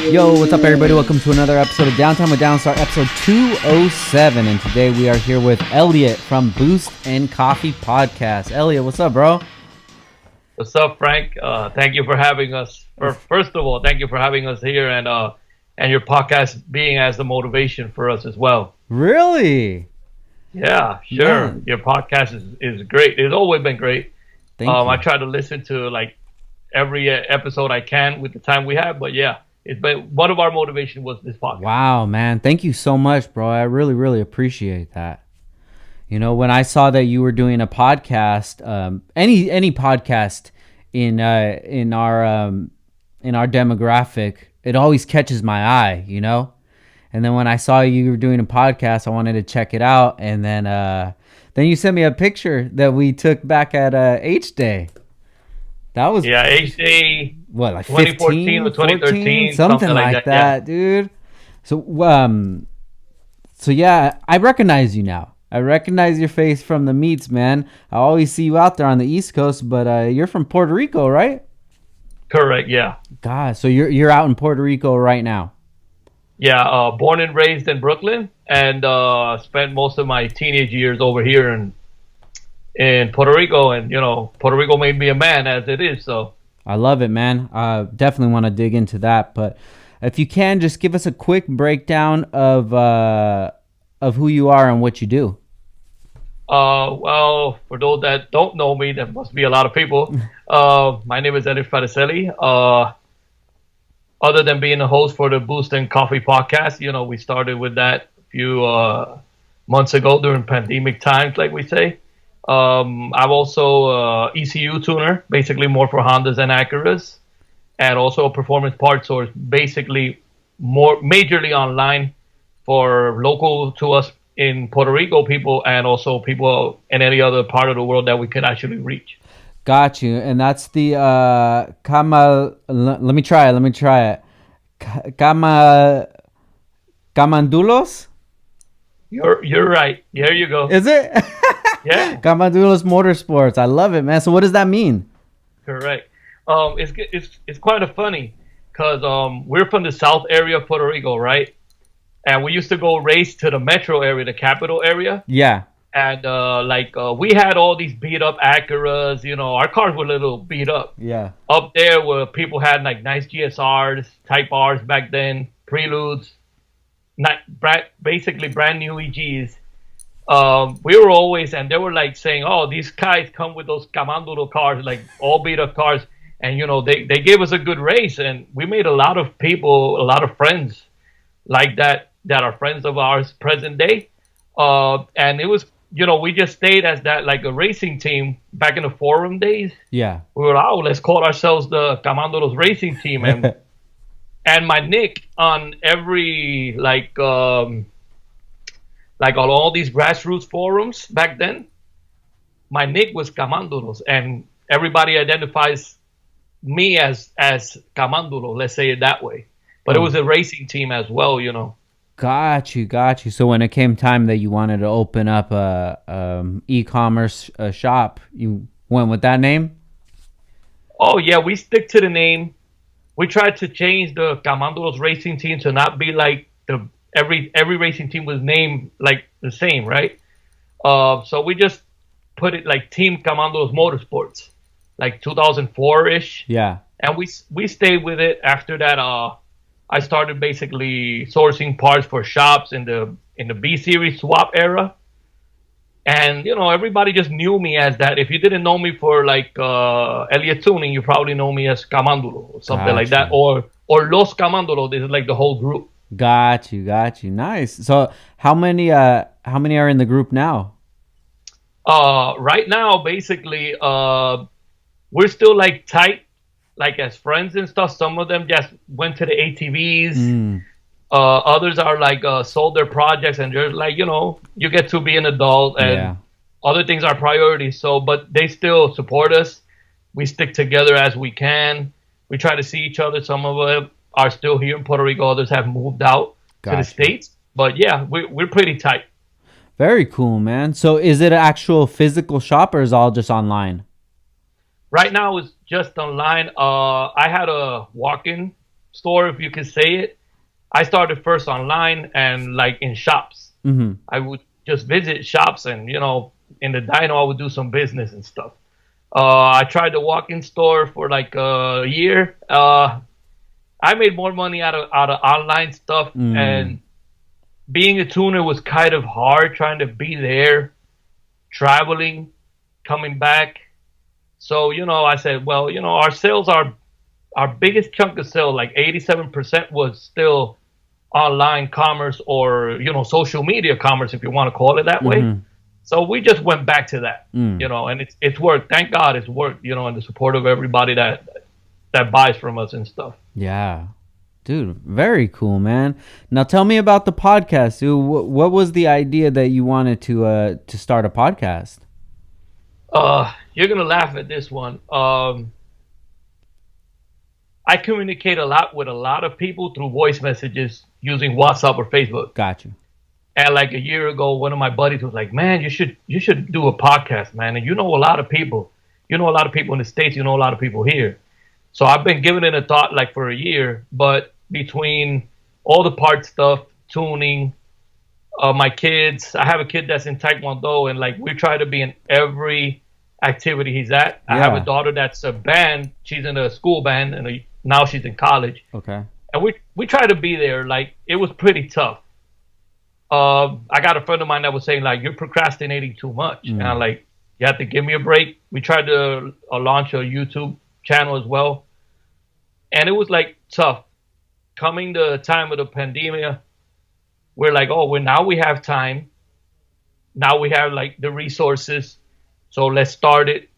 Yo, what's up, everybody? Welcome to another episode of Downtime with Downstar, episode 207. And today we are here with Elliot from Boost and Coffee Podcast. Elliot, what's up, bro? What's up, Frank? Thank you for having us. First of all, thank you for having us here and your podcast being as the motivation for us as well. Really? Yeah, sure. Man. Your podcast is great. It's always been great. Thank you. I try to listen to like every episode I can with the time we have, but yeah, it's been one of our motivation was this podcast. Wow, man. Thank you so much, bro. I really, really appreciate that. You know, when I saw that you were doing a podcast, any podcast in our demographic, it always catches my eye, you know? And then when I saw you were doing a podcast, I wanted to check it out. And then you sent me a picture that we took back at H Day. That was H Day. What, like 2014 or 2013, something like that, dude. So yeah, I recognize you now. I recognize your face from the meets, man. I always see you out there on the East Coast, but you're from Puerto Rico, right? Correct. Yeah. God, so you're out in Puerto Rico right now. Yeah, born and raised in Brooklyn, and spent most of my teenage years over here in Puerto Rico. And you know, Puerto Rico made me a man as it is. So I love it, man. Definitely want to dig into that. But if you can, just give us a quick breakdown of who you are and what you do. Well, for those that don't know me, there must be a lot of people. My name is Elliot Fraticelli. Other than being a host for the Boost and Coffee podcast, you know, we started with that a few months ago during pandemic times, like we say. I'm also ECU tuner, basically more for Hondas and Acuras, and also a performance part source, basically more majorly online for local to us in Puerto Rico people, and also people in any other part of the world that we could actually reach. Got you. And that's the let me try it. Kmandulos? You're right. There you go. Is it? Yeah. Kmandulos Motorsports. I love it, man. So what does that mean? Correct. It's quite a funny because we're from the south area of Puerto Rico, right? And we used to go race to the metro area, the capital area. Yeah. And we had all these beat up Acuras, you know, our cars were a little beat up. Yeah. Up there where people had like nice GSRs, Type Rs back then, Preludes, basically brand new EGs. We were always, and they were like saying, oh, these guys come with those Kmandulos cars, like all beat up cars. And, you know, they gave us a good race, and we made a lot of people, a lot of friends like that are friends of ours present day. And it was, you know, we just stayed as that, like a racing team back in the forum days. Yeah. We were, let's call ourselves the Kmandulos racing team. And and my nick on every, on all these grassroots forums back then, my nick was Kmandulos. And everybody identifies me as Kmandulos, let's say it that way. But it was a racing team as well, you know. Got you. So when it came time that you wanted to open up a e-commerce shop, you went with that name? Oh, yeah, we stick to the name. We tried to change the Kmandulos racing team to not be like every racing team was named like the same, right? So we just put it like Team Kmandulos Motorsports, like 2004-ish. Yeah. And we stayed with it. After that, I started basically sourcing parts for shops in the B series swap era, and you know, everybody just knew me as that. If you didn't know me for like Elliot tuning, you probably know me as Kmandulos or something like that, or Los Kmandulos. This is like the whole group. Got you. Nice. So how many are in the group now? Right now, basically, we're still like tight, like as friends and stuff. Some of them just went to the ATVs. Others are like sold their projects, and they're like, you know, you get to be an adult, and other things are priorities. So, but they still support us. We stick together as we can. We try to see each other. Some of them are still here in Puerto Rico. Others have moved out to the States. But yeah, we're pretty tight. Very cool, man. So is it an actual physical shop or is it all just online? Right now it's just online. I had a walk-in store, if you could say it. I started first online and like in shops. Mm-hmm. I would just visit shops and, in the dyno, I would do some business and stuff. I tried the walk-in store for like a year. I made more money out of online stuff, and being a tuner was kind of hard, trying to be there, traveling, coming back. So, I said, well, our sales are our biggest chunk of sale, like 87% was still online commerce or, social media commerce, if you want to call it that way. So we just went back to that, and it's worked. Thank God it's worked, and the support of everybody that buys from us and stuff. Yeah. Dude, very cool, man. Now tell me about the podcast, dude. What was the idea that you wanted to start a podcast? You're gonna laugh at this one. I communicate a lot with a lot of people through voice messages using WhatsApp or Facebook. Got you. And like a year ago, one of my buddies was like, "Man, you should do a podcast, man. And you know a lot of people. You know a lot of people in the States. You know a lot of people here." So I've been giving it a thought like for a year, but between all the part stuff, tuning, my kids, I have a kid that's in Taekwondo, and like we try to be in every activity he's at. I have a daughter that's a band. She's in a school band, and now she's in college. Okay. And we try to be there. Like it was pretty tough. I got a friend of mine that was saying like, "You're procrastinating too much," and I'm like, "You have to give me a break." We tried to launch a YouTube channel as well, and it was like tough. Coming the time of the pandemic, we're like, "Oh, well, now we have time. Now we have like the resources, so let's start it."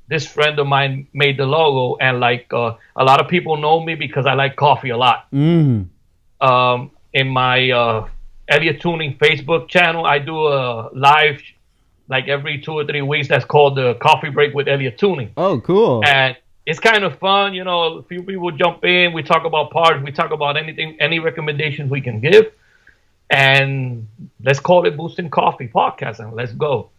This friend of mine made the logo, and like a lot of people know me because I like coffee a lot. In my Elliot Tuning Facebook channel, I do a live like every 2 or 3 weeks. That's called the Coffee Break with Elliot Tuning. Oh, cool. And it's kind of fun. A few people jump in. We talk about parts. We talk about anything, any recommendations we can give. And let's call it Boosting Coffee Podcast, and let's go.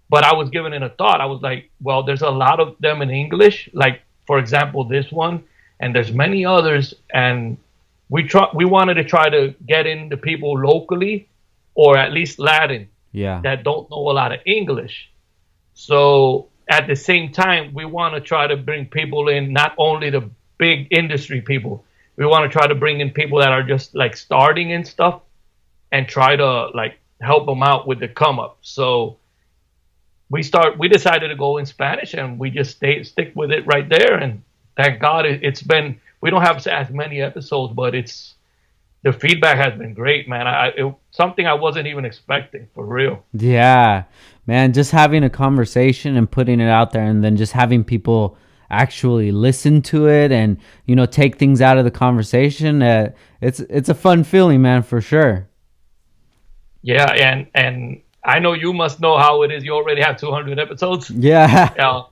But I was giving it a thought. I was like, well, there's a lot of them in English. Like, for example, this one. And there's many others. And we wanted to try to get in the people locally, or at least Latin, that don't know a lot of English. So at the same time, we want to try to bring people in, not only the big industry people. We want to try to bring in people that are just like starting and stuff, and try to like help them out with the come up. So we decided to go in Spanish, and we just stick with it right there. And thank God it's been. We don't have as many episodes, but the feedback has been great, man. Something I wasn't even expecting, for real. Yeah, man, just having a conversation and putting it out there, and then just having people actually listen to it and, take things out of the conversation. It's a fun feeling, man, for sure. Yeah, and I know you must know how it is. You already have 200 episodes. Yeah.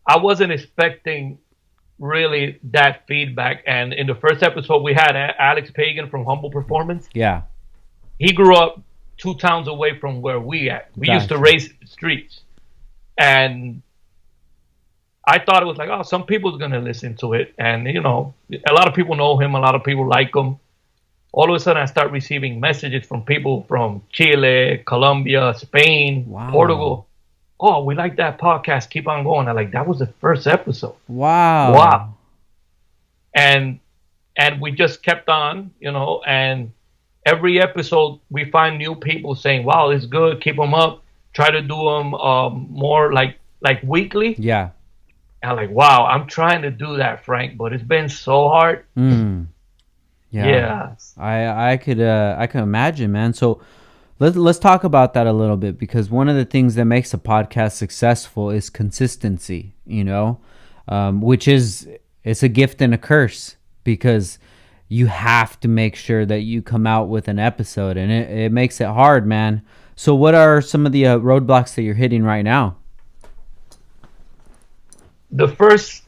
I wasn't expecting really that feedback. And in the first episode, we had Alex Pagan from Humble Performance. Yeah. He grew up 2 towns away from where we at. We used to race in the streets. And I thought it was like, oh, some people's going to listen to it. And, a lot of people know him. A lot of people like him. All of a sudden, I start receiving messages from people from Chile, Colombia, Spain, Portugal. Oh, we like that podcast. Keep on going. I'm like, that was the first episode. Wow. And we just kept on, and every episode we find new people saying, wow, it's good. Keep them up. Try to do them more like weekly. Yeah. And I'm like, wow, I'm trying to do that, Frank, but it's been so hard. Yeah. I could imagine, man. So let's talk about that a little bit, because one of the things that makes a podcast successful is consistency, which it's a gift and a curse, because you have to make sure that you come out with an episode, and it makes it hard, man. So what are some of the roadblocks that you're hitting right now? In the first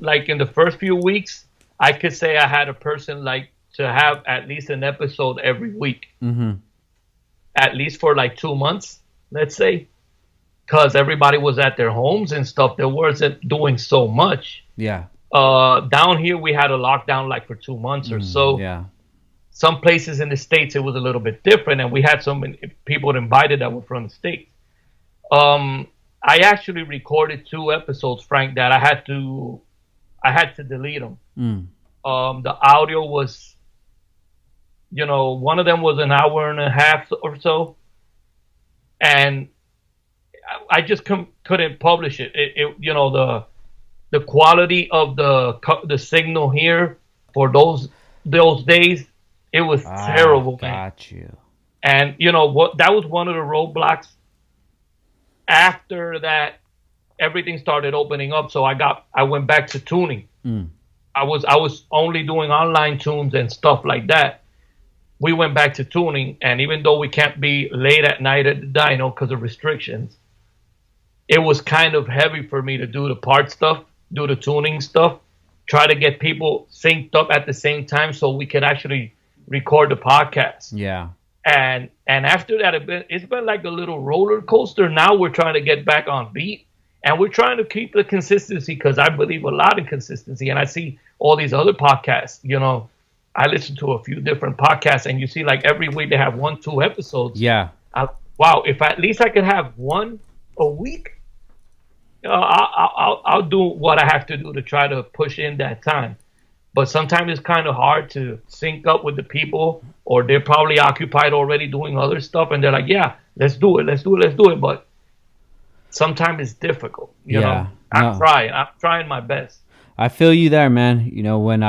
few weeks, I could say I had a person like to have at least an episode every week. At least for like 2 months, let's say, because everybody was at their homes and stuff. There wasn't doing so much. Yeah. Down here we had a lockdown like for 2 months or so. Yeah. Some places in the States it was a little bit different, and we had some people invited that were from the States. I actually recorded 2 episodes, Frank, that I had to delete them. The audio was, one of them was an hour and a half or so, and I just couldn't publish it. The quality of the signal here for those days, it was terrible, man. Got you. And you know what? That was one of the roadblocks. After that, everything started opening up, so I went back to tuning. I was only doing online tunes and stuff like that. We went back to tuning, and even though we can't be late at night at the dyno because of restrictions, it was kind of heavy for me to do the part stuff, do the tuning stuff, try to get people synced up at the same time so we could actually record the podcast. Yeah. And after that, it's been like a little roller coaster. Now we're trying to get back on beat, and we're trying to keep the consistency because I believe a lot in consistency. And I see all these other podcasts. I listen to a few different podcasts, and you see like every week they have 1-2 episodes. Yeah. Wow, if at least I could have one a week, I'll do what I have to do to try to push in that time. But sometimes it's kind of hard to sync up with the people, or they're probably occupied already doing other stuff, and they're like, "Yeah, let's do it." But sometimes it's difficult. You know, I'm trying my best. I feel you there, man. When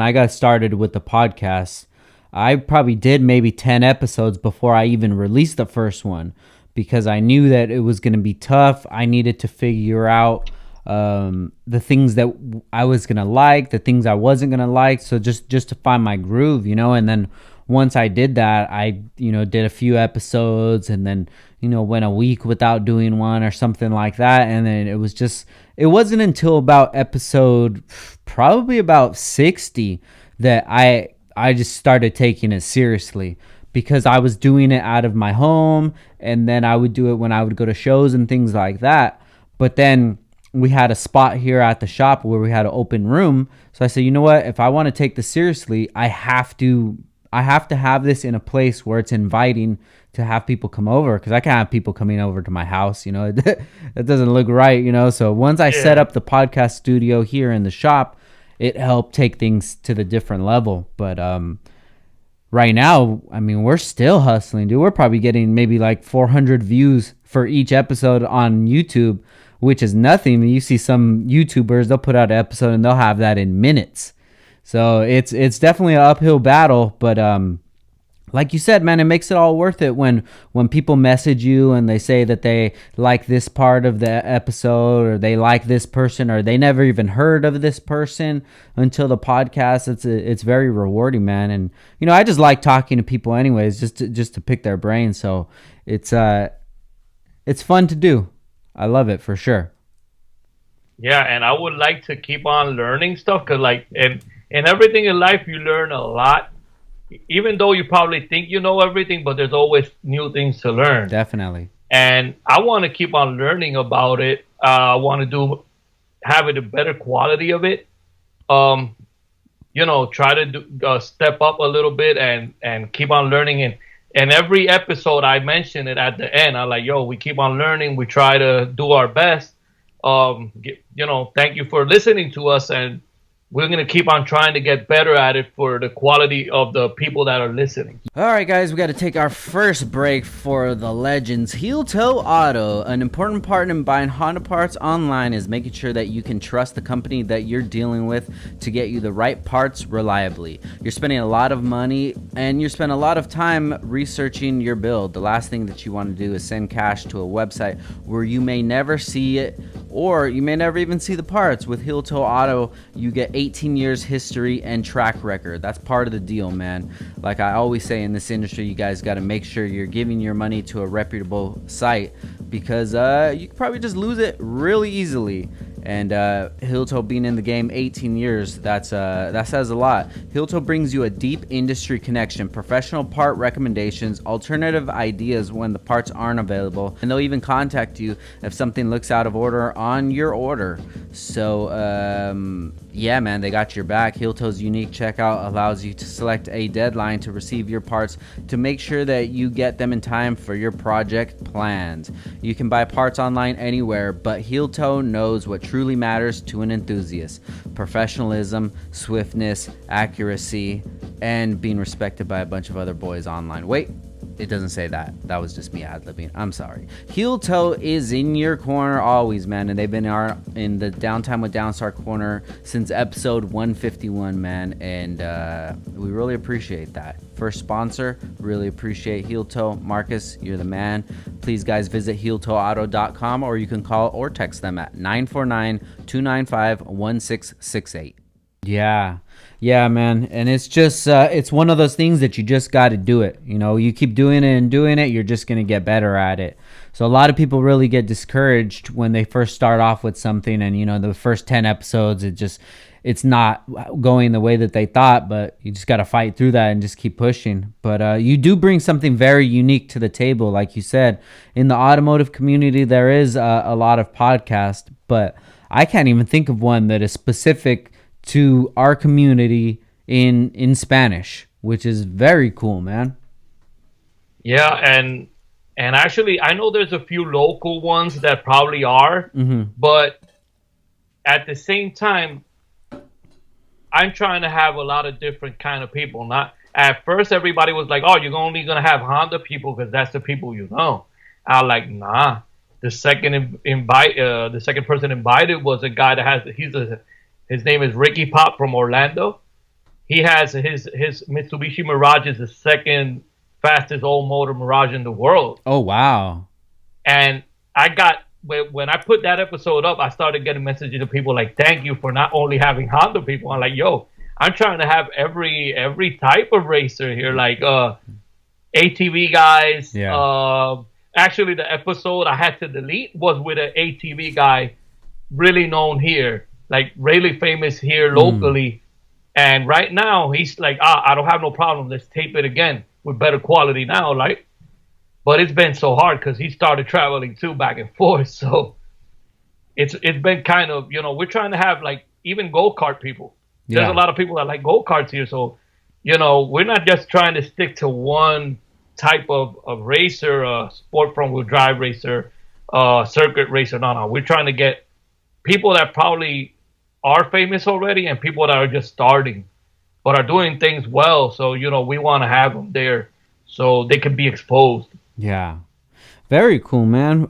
I got started with the podcast, I probably did maybe 10 episodes before I even released the first one, because I knew that it was going to be tough. I needed to figure out the things that I was going to like, the things I wasn't going to like. So just to find my groove, and then once I did that, I, did a few episodes, and then, went a week without doing one or something like that. And then it wasn't until about episode probably about 60 that I just started taking it seriously, because I was doing it out of my home, and then I would do it when I would go to shows and things like that. But then we had a spot here at the shop where we had an open room. So I said, you know what? If I want to take this seriously, I have to have this in a place where it's inviting to have people come over, because I can't have people coming over to my house. It doesn't look right. So once I set up the podcast studio here in the shop, it helped take things to the different level. But right now, I mean, we're still hustling, dude. We're probably getting maybe like 400 views for each episode on YouTube, which is nothing. You see some YouTubers, they'll put out an episode and they'll have that in minutes. So it's definitely an uphill battle, but like you said, man, it makes it all worth it when people message you and they say that they like this part of the episode, or they like this person, or they never even heard of this person until the podcast. It's very rewarding, man. And I just like talking to people anyways, just to pick their brains. So it's fun to do. I love it for sure. Yeah, and I would like to keep on learning stuff, because like in everything in life you learn a lot. Even though you probably think you know everything, but there's always new things to learn. Definitely. And I want to keep on learning about it. I want to have it a better quality of it. Try to step up a little bit and keep on learning. And every episode I mention it at the end. I'm like, we keep on learning. We try to do our best. Thank you for listening to us, and we're going to keep on trying to get better at it for the quality of the people that are listening. All right, guys, we got to take our first break for the legends. Heel Toe Auto. An important part in buying Honda parts online is making sure that you can trust the company that you're dealing with to get you the right parts reliably. You're spending a lot of money and you spend a lot of time researching your build. The last thing that you want to do is send cash to a website where you may never see it, or you may never even see the parts. With Heel Toe Auto, you get 18 years history and track record. That's part of the deal, man. Like I always say in this industry, you guys got to make sure you're giving your money to a reputable site, because you could probably just lose it really easily. And Hilto being in the game 18 years, that says a lot. Hilto brings you a deep industry connection, professional part recommendations, alternative ideas when the parts aren't available, and they'll even contact you if something looks out of order on your order. So yeah, man, they got your back. Hilto's unique checkout allows you to select a deadline to receive your parts to make sure that you get them in time for your project plans. You can buy parts online anywhere, but Hilto knows what truly matters to an enthusiast: professionalism, swiftness, accuracy, and being respected by a bunch of other boys online. Wait, it doesn't say that. That was just me ad-libbing. I'm sorry. Hilto is in your corner always, man, and they've been in the Downtime with Downstar corner since episode 151, man, and we really appreciate that. First sponsor, really appreciate Hilto. Marcus, you're the man. Please, guys, visit HiltoAuto.com, or you can call or text them at 949-295-1668. Yeah, man. And it's just, it's one of those things that you just got to do it. You know, you keep doing it and doing it, you're just going to get better at it. So a lot of people really get discouraged when they first start off with something, and, you know, the first 10 episodes, it's not going the way that they thought, but you just got to fight through that and just keep pushing. But you do bring something very unique to the table. Like you said, in the automotive community, there is a lot of podcasts, but I can't even think of one that is specific to our community in Spanish, which is very cool, man. Yeah, and actually, I know there's a few local ones that probably are, but at the same time, I'm trying to have a lot of different kind of people. Not at first, everybody was like, "Oh, you're only gonna have Honda people because that's the people you know." I'm like, nah. The second person invited was a guy that has his name is Ricky Pop from Orlando. He has his Mitsubishi Mirage is the second fastest all-motor Mirage in the world. Oh, wow. And when I put that episode up, I started getting messages to people like, thank you for not only having Honda people. I'm like, yo, I'm trying to have every type of racer here, like ATV guys. Yeah. Actually, the episode I had to delete was with an ATV guy really known here, like really famous here locally. And right now he's like, I don't have no problem. Let's tape it again with better quality now. Like, but it's been so hard because he started traveling too back and forth. So it's been kind of, you know, we're trying to have like even go-kart people. There's a lot of people that like go-karts here. So, you know, we're not just trying to stick to one type of racer, sport front-wheel drive racer, circuit racer. No. We're trying to get people that probably are famous already and people that are just starting but are doing things well. So, you know, we want to have them there so they can be exposed. Yeah. Very cool, man.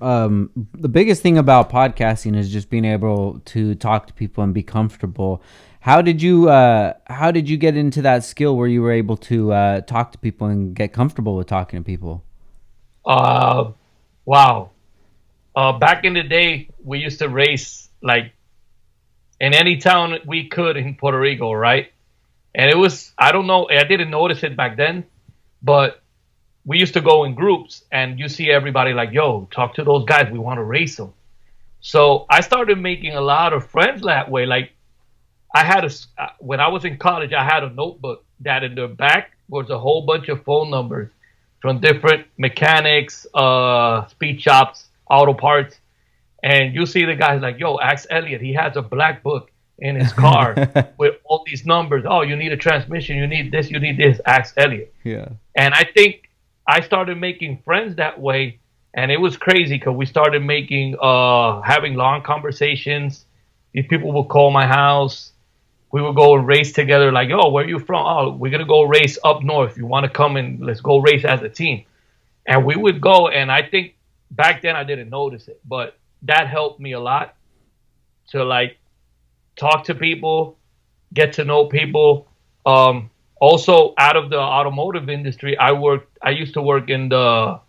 The biggest thing about podcasting is just being able to talk to people and be comfortable. How did you get into that skill where you were able to talk to people and get comfortable with talking to people? Wow. Back in the day, we used to race like in any town we could in Puerto Rico, right? And it was, I don't know, I didn't notice it back then, but we used to go in groups and you see everybody like, yo, talk to those guys. We want to race them. So I started making a lot of friends that way. Like when I was in college, I had a notebook that in the back was a whole bunch of phone numbers from different mechanics, speed shops, auto parts. And you see the guys like, yo, ask Elliot. He has a black book in his car with all these numbers. Oh, you need a transmission. You need this. Ask Elliot. Yeah. And I think I started making friends that way. And it was crazy because we started having long conversations. These people would call my house. We would go and race together. Like, oh, where are you from? Oh, we're going to go race up north. You want to come and let's go race as a team. And we would go. And I think back then I didn't notice it, but that helped me a lot to like talk to people, get to know people. Also out of the automotive industry, I used to work in a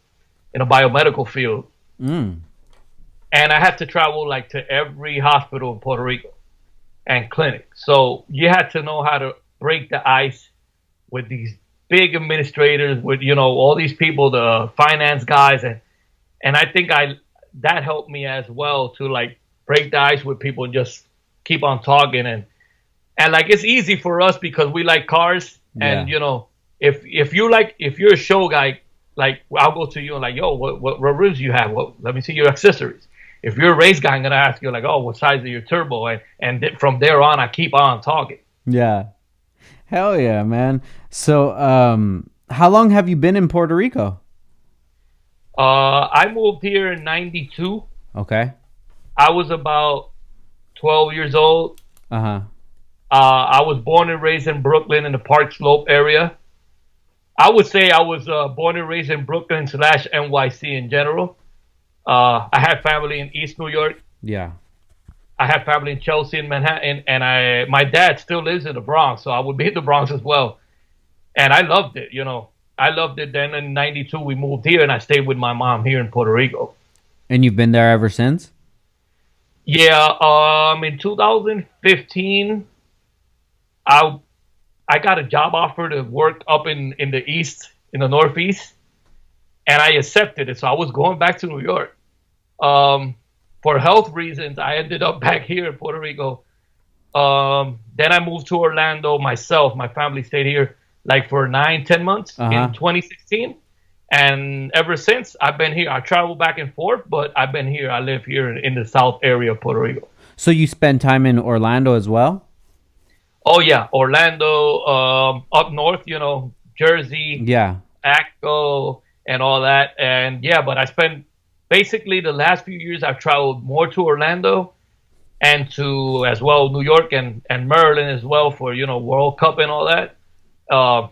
biomedical field. And I had to travel like to every hospital in Puerto Rico and clinic. So you had to know how to break the ice with these big administrators, with, you know, all these people, the finance guys. And I think that helped me as well to like break the ice with people and just keep on talking. And like, it's easy for us because we like cars. And, Yeah. if you're a show guy, like, I'll go to you and like, yo, what rims you have? Well, let me see your accessories. If you're a race guy, I'm going to ask you like, oh, what size is your turbo? And from there on, I keep on talking. Yeah. Hell yeah, man. So, how long have you been in Puerto Rico? I moved here in 92. Okay. I was about 12 years old. Uh-huh. I was born and raised in Brooklyn in the Park Slope area. I would say I was born and raised in Brooklyn / NYC in general. I had family in East New York. Yeah. I have family in Chelsea and Manhattan, and my dad still lives in the Bronx, so I would be in the Bronx as well. And I loved it, I loved it. Then in 92, we moved here, and I stayed with my mom here in Puerto Rico. And you've been there ever since? Yeah, in 2015, I got a job offer to work up in the East, in the Northeast, and I accepted it. So I was going back to New York. For health reasons, I ended up back here in Puerto Rico. Then I moved to Orlando myself. My family stayed here like for 9-10 months in 2016. And ever since, I've been here. I travel back and forth, but I've been here. I live here in the south area of Puerto Rico. So you spend time in Orlando as well? Oh, yeah. Orlando, up north, Jersey, Yeah. Acco, and all that. And yeah, but I spent basically the last few years, I've traveled more to Orlando and to as well New York and Maryland as well for, World Cup and all that.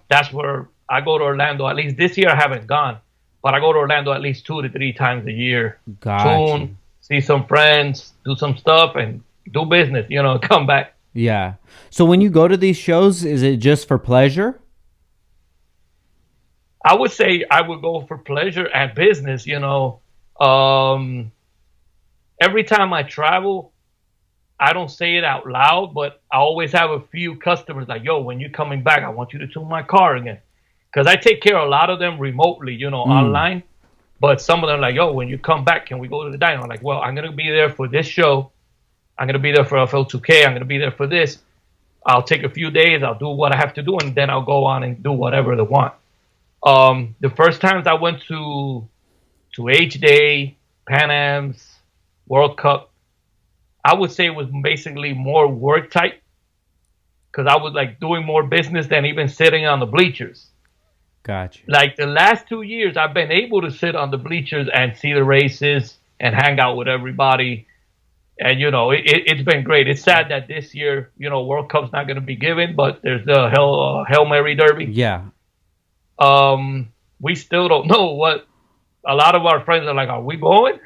That's where I go to Orlando. At least this year I haven't gone, but I go to Orlando at least 2 to 3 times a year. Gotcha. Tune, see some friends, do some stuff, and do business, come back. Yeah. So when you go to these shows, is it just for pleasure? I would say I would go for pleasure and business, every time I travel, I don't say it out loud, but I always have a few customers like, yo, when you're coming back, I want you to tune my car again. Because I take care of a lot of them remotely, online. But some of them are like, yo, when you come back, can we go to the diner? I'm like, well, I'm going to be there for this show. I'm going to be there for FL2K. I'm going to be there for this. I'll take a few days. I'll do what I have to do, and then I'll go on and do whatever they want. The first times I went to H Day, Pan Am's, World Cup, I would say it was basically more work type because I was like doing more business than even sitting on the bleachers. Gotcha. Like the last 2 years, I've been able to sit on the bleachers and see the races and hang out with everybody. And, it's been great. It's sad that this year, World Cup's not going to be given, but there's the Hail Mary Derby. Yeah. We still don't know what. A lot of our friends are like, are we going?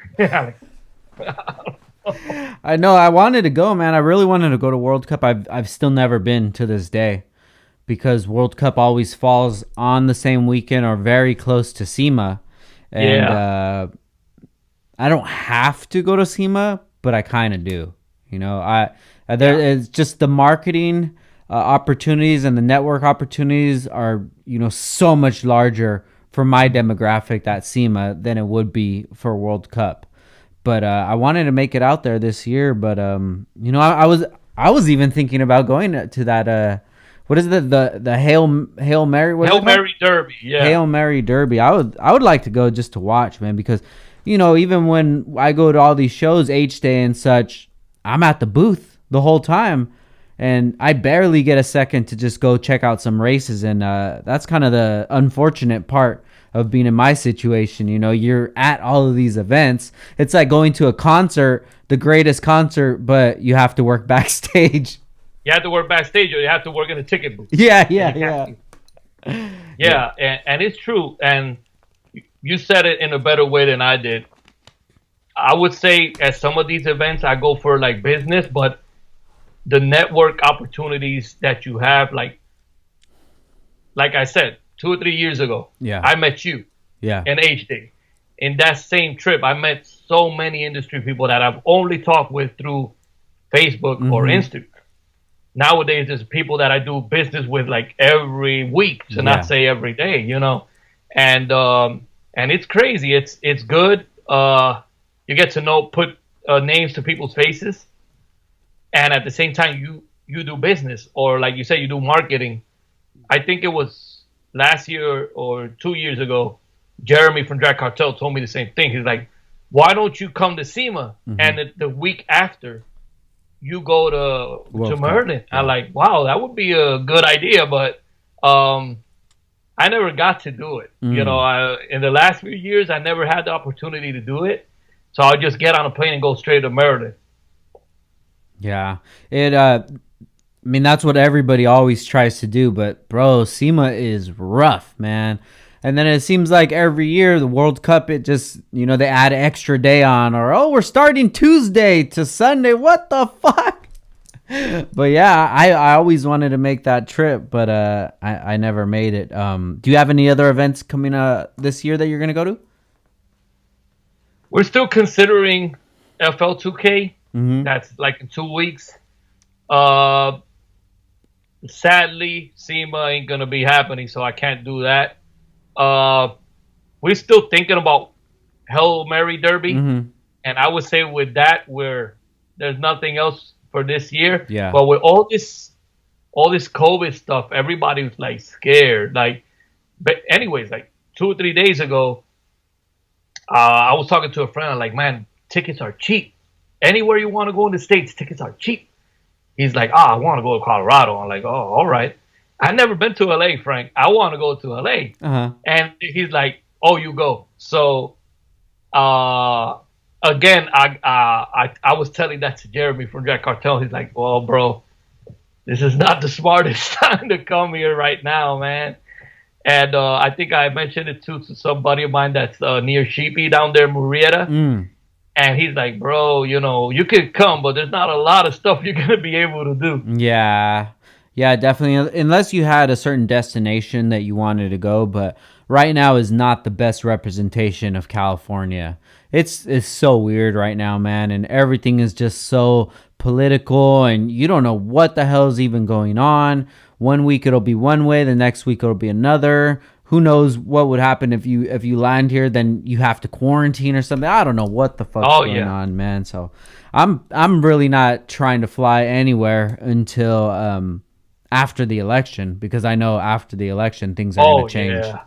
I know. I wanted to go, man. I really wanted to go to World Cup. I've still never been to this day because World Cup always falls on the same weekend or very close to SEMA. And I don't have to go to SEMA, but I kind of do. It's just the marketing opportunities and the network opportunities are, so much larger for my demographic at SEMA than it would be for World Cup. But I wanted to make it out there this year. But I was even thinking about going to that. What is it? The Hail Mary? Hail Mary Derby. Yeah. Hail Mary Derby. I would like to go just to watch, man, because even when I go to all these shows, H Day and such, I'm at the booth the whole time, and I barely get a second to just go check out some races, and that's kind of the unfortunate part of being in my situation. You're at all of these events. It's like going to a concert, the greatest concert, but you have to work backstage. You have to work backstage, or you have to work in a ticket booth. Yeah. And it's true. And you said it in a better way than I did. I would say at some of these events, I go for like business, but the network opportunities that you have, like I said, 2 or 3 years ago, I met you in H Day. In that same trip, I met so many industry people that I've only talked with through Facebook or Instagram. Nowadays, there's people that I do business with like every week, to not say every day, and it's crazy. It's good. You get to know, put names to people's faces, and at the same time you do business, or like you said, you do marketing. I think it was last year or 2 years ago, Jeremy from Drag Cartel told me the same thing. He's like, why don't you come to SEMA, and the week after you go to Merlin? Yeah. I'm like, wow, that would be a good idea, but I never got to do it. You know, in the last few years, I never had the opportunity to do it. So I'll just get on a plane and go straight to Maryland. Yeah. I mean, that's what everybody always tries to do. But, bro, SEMA is rough, man. And then it seems like every year, the World Cup, it just, they add an extra day on. Or, we're starting Tuesday to Sunday. What the fuck? But, yeah, I always wanted to make that trip. But I never made it. Do you have any other events coming this year that you're going to go to? We're still considering FL2K. That's like in 2 weeks. Sadly, SEMA ain't going to be happening, so I can't do that. We're still thinking about Hail Mary Derby. And I would say with that, there's nothing else for this year. Yeah. But with all this COVID stuff, everybody was like scared. But anyways, like 2 or 3 days ago, I was talking to a friend. I'm like, man, tickets are cheap. Anywhere you want to go in the States, tickets are cheap. He's like, I want to go to Colorado. I'm like, oh, all right. I've never been to LA, Frank. I want to go to LA. And he's like, oh, you go. So, again, I was telling that to Jeremy from Drag Cartel. He's like, well, bro, this is not the smartest time to come here right now, man. And I think I mentioned it too to somebody of mine that's near Sheepy down there, Murrieta. And he's like, bro, you could come, but there's not a lot of stuff you're going to be able to do. Yeah. Yeah, definitely. Unless you had a certain destination that you wanted to go. But right now is not the best representation of California. It's so weird right now, man. And everything is just so political. And you don't know what the hell is even going on. 1 week it'll be one way. The next week it'll be another. Who knows what would happen if you land here, then you have to quarantine or something. I don't know what the fuck's going on, man. So I'm really not trying to fly anywhere until after the election, because I know after the election things are going to change. Yeah.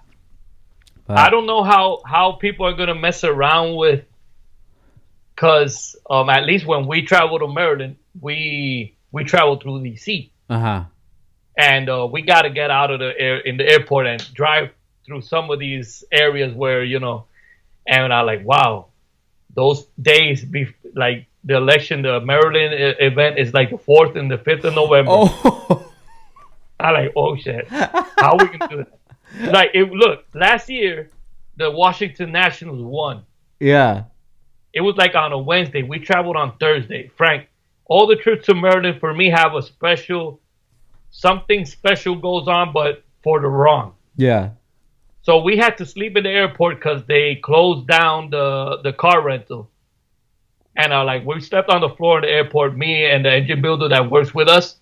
But I don't know how people are going to mess around with, because at least when we travel to Maryland, we travel through DC. And we got to get out of in the airport and drive through some of these areas where, and I'm like, wow, those days, like the election, the Maryland event is like the 4th and the 5th of November. I'm like, oh shit, how are we going to do that? Like, look, last year, the Washington Nationals won. Yeah. It was like on a Wednesday. We traveled on Thursday. Frank, all the trips to Maryland for me have a something special goes on, but for the wrong. Yeah. So we had to sleep in the airport because they closed down the car rental. And we slept on the floor in the airport, me and the engine builder that works with us.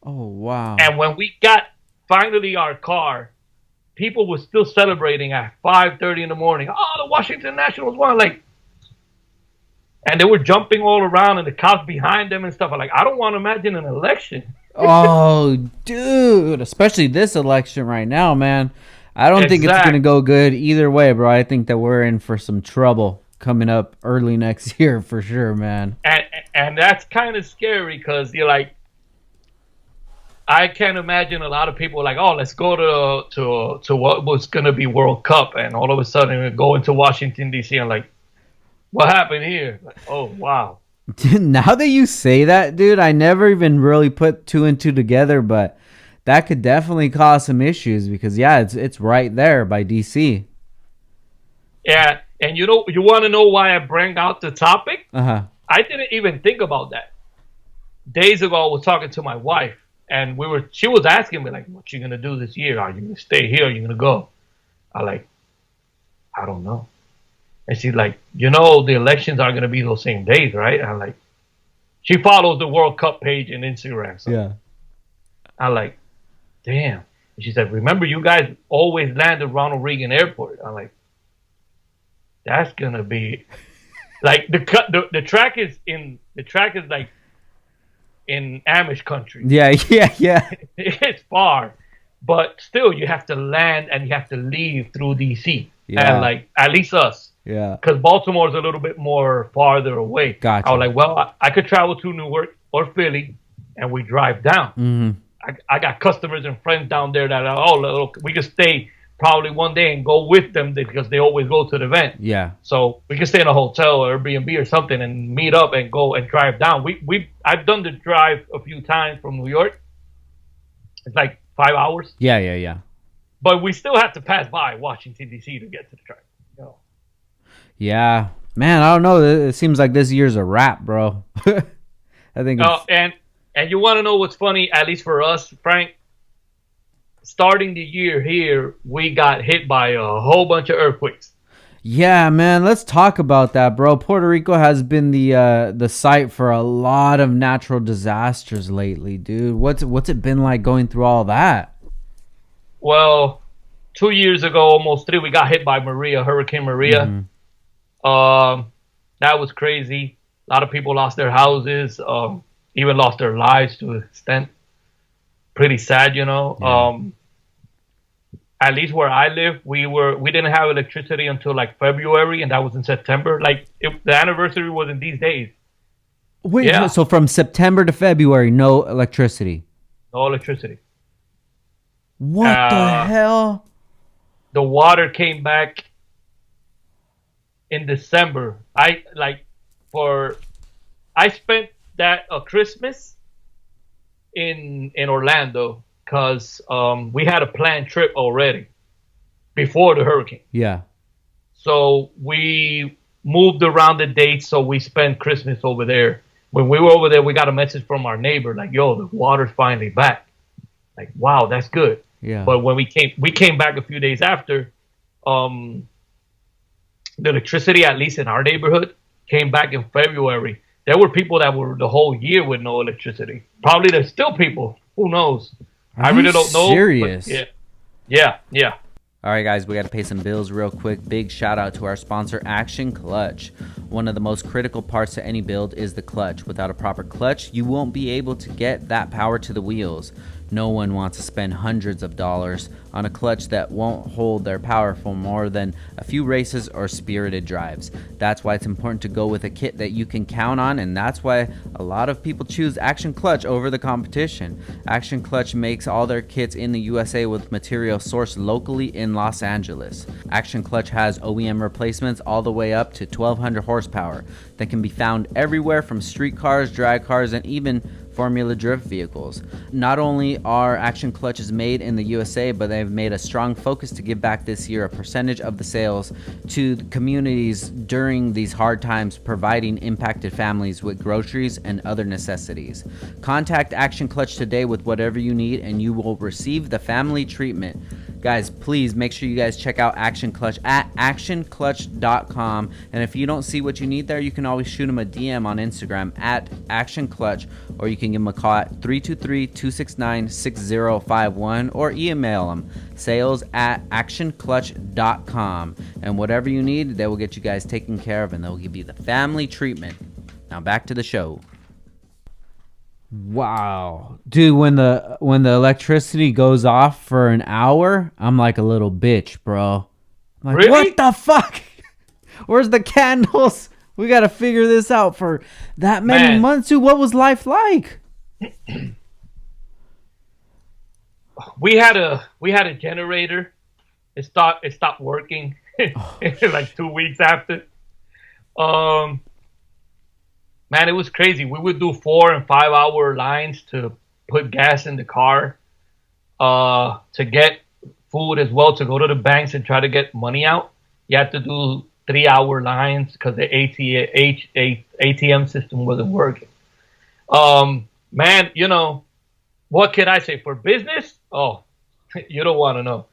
Oh, wow. And when we got finally our car, people were still celebrating at 5:30 in the morning. Oh, the Washington Nationals won. And they were jumping all around and the cops behind them and stuff. I'm like, I don't want to imagine an election. Oh, dude. Especially this election right now, man. I don't think it's going to go good either way, bro. I think that we're in for some trouble coming up early next year for sure, man. And that's kind of scary because you're like, I can't imagine a lot of people like, oh, let's go to what was going to be World Cup. And all of a sudden we go into Washington, D.C. and like, what happened here? Like, oh, wow. Now that you say that, dude, I never even really put 2 and 2 together, but that could definitely cause some issues because, yeah, it's right there by DC. Yeah, and you want to know why I bring out the topic? I didn't even think about that. Days ago, I was talking to my wife, and she was asking me, like, what you going to do this year? Are you going to stay here? Are you going to go? I don't know. And she's like, the elections are going to be those same days, right? I'm like, she follows the World Cup page in Instagram. So yeah. I'm like, damn. And she said, remember, you guys always land at Ronald Reagan Airport. I'm like, that's going to be Like the track is like in Amish country. Yeah, yeah, yeah. It's far, but still you have to land and you have to leave through DC. And Yeah. like at least us, Yeah. because Baltimore's a little bit more farther away. I was Gotcha. like, well, I could travel to Newark or Philly, and we drive down. Mm-hmm. I got customers and friends down there that are, oh, look, we could stay probably one day and go with them because they always go to the event. Yeah. So we could stay in a hotel or Airbnb or something and meet up and go and drive down. I've done the drive a few times from New York. It's like 5 hours, Yeah, yeah, yeah. but we still have to pass by Washington D.C. to get to the track. You know? Yeah. Man, I don't know. It seems like this year's a wrap, bro. I think it's And you want to know what's funny? At least for us, Frank. Starting the year here, we got hit by a whole bunch of earthquakes. yeah, man. Let's talk about that, bro. Puerto Rico has been the site for a lot of natural disasters lately, dude. What's it been like going through all that? Well, 2 years ago, almost three, we got hit by Hurricane Maria. That was crazy. A lot of people lost their houses, even lost their lives to an extent. Pretty sad, you know. Yeah. At least where I live, we didn't have electricity until like February, and that was in September. Like the anniversary was in these days. Wait, Yeah. so from September to February, no electricity. No electricity. What the hell? The water came back in December. I spent that Christmas in Orlando because we had a planned trip already before the hurricane. Yeah. So we moved around the dates, so we spent Christmas over there. When we were over there, we got a message from our neighbor like, "Yo, the water's finally back." Like, wow, that's good. Yeah. But when we came back a few days after. The electricity, at least in our neighborhood, came back in February. There were people that were the whole year with no electricity. Probably there's still people. Who knows? I really don't know. Serious? Yeah. All right, guys, we got to pay some bills real quick. Big shout out to our sponsor, Action Clutch. One of the most critical parts to any build is the clutch. Without a proper clutch, you won't be able to get that power to the wheels. No one wants to spend hundreds of dollars on a clutch that won't hold their power for more than a few races or spirited drives. That's why it's important to go with a kit that you can count on, and that's why a lot of people choose Action Clutch over the competition. Action Clutch makes all their kits in the USA with material sourced locally in Los Angeles. Action Clutch has OEM replacements all the way up to 1200 horsepower that can be found everywhere from street cars, drag cars, and even Formula Drift vehicles. Not only are Action Clutches made in the USA, but they've made a strong focus to give back this year a percentage of the sales to the communities during these hard times, providing impacted families with groceries and other necessities. Contact Action Clutch today with whatever you need and you will receive the family treatment. Guys, please make sure you guys check out Action Clutch at actionclutch.com. And if you don't see what you need there, you can always shoot them a DM on Instagram at Action Clutch, or you can give them a call at 323-269-6051 or email them sales at actionclutch.com. And whatever you need, they will get you guys taken care of and they'll give you the family treatment. Now back to the show. Wow, dude, when the electricity goes off for an hour, I'm like a little bitch, bro. I'm like, really? What the fuck? Where's the candles? We got to figure this out for that many months, dude. What was life like? We had a generator. It stopped working like 2 weeks after. Man, it was crazy. We would do 4 and 5 hour lines to put gas in the car, to get food as well, to go to the banks and try to get money out. You had to do 3 hour lines because the ATM system wasn't working. Man, you know, what can I say? For business? Oh, you don't want to know.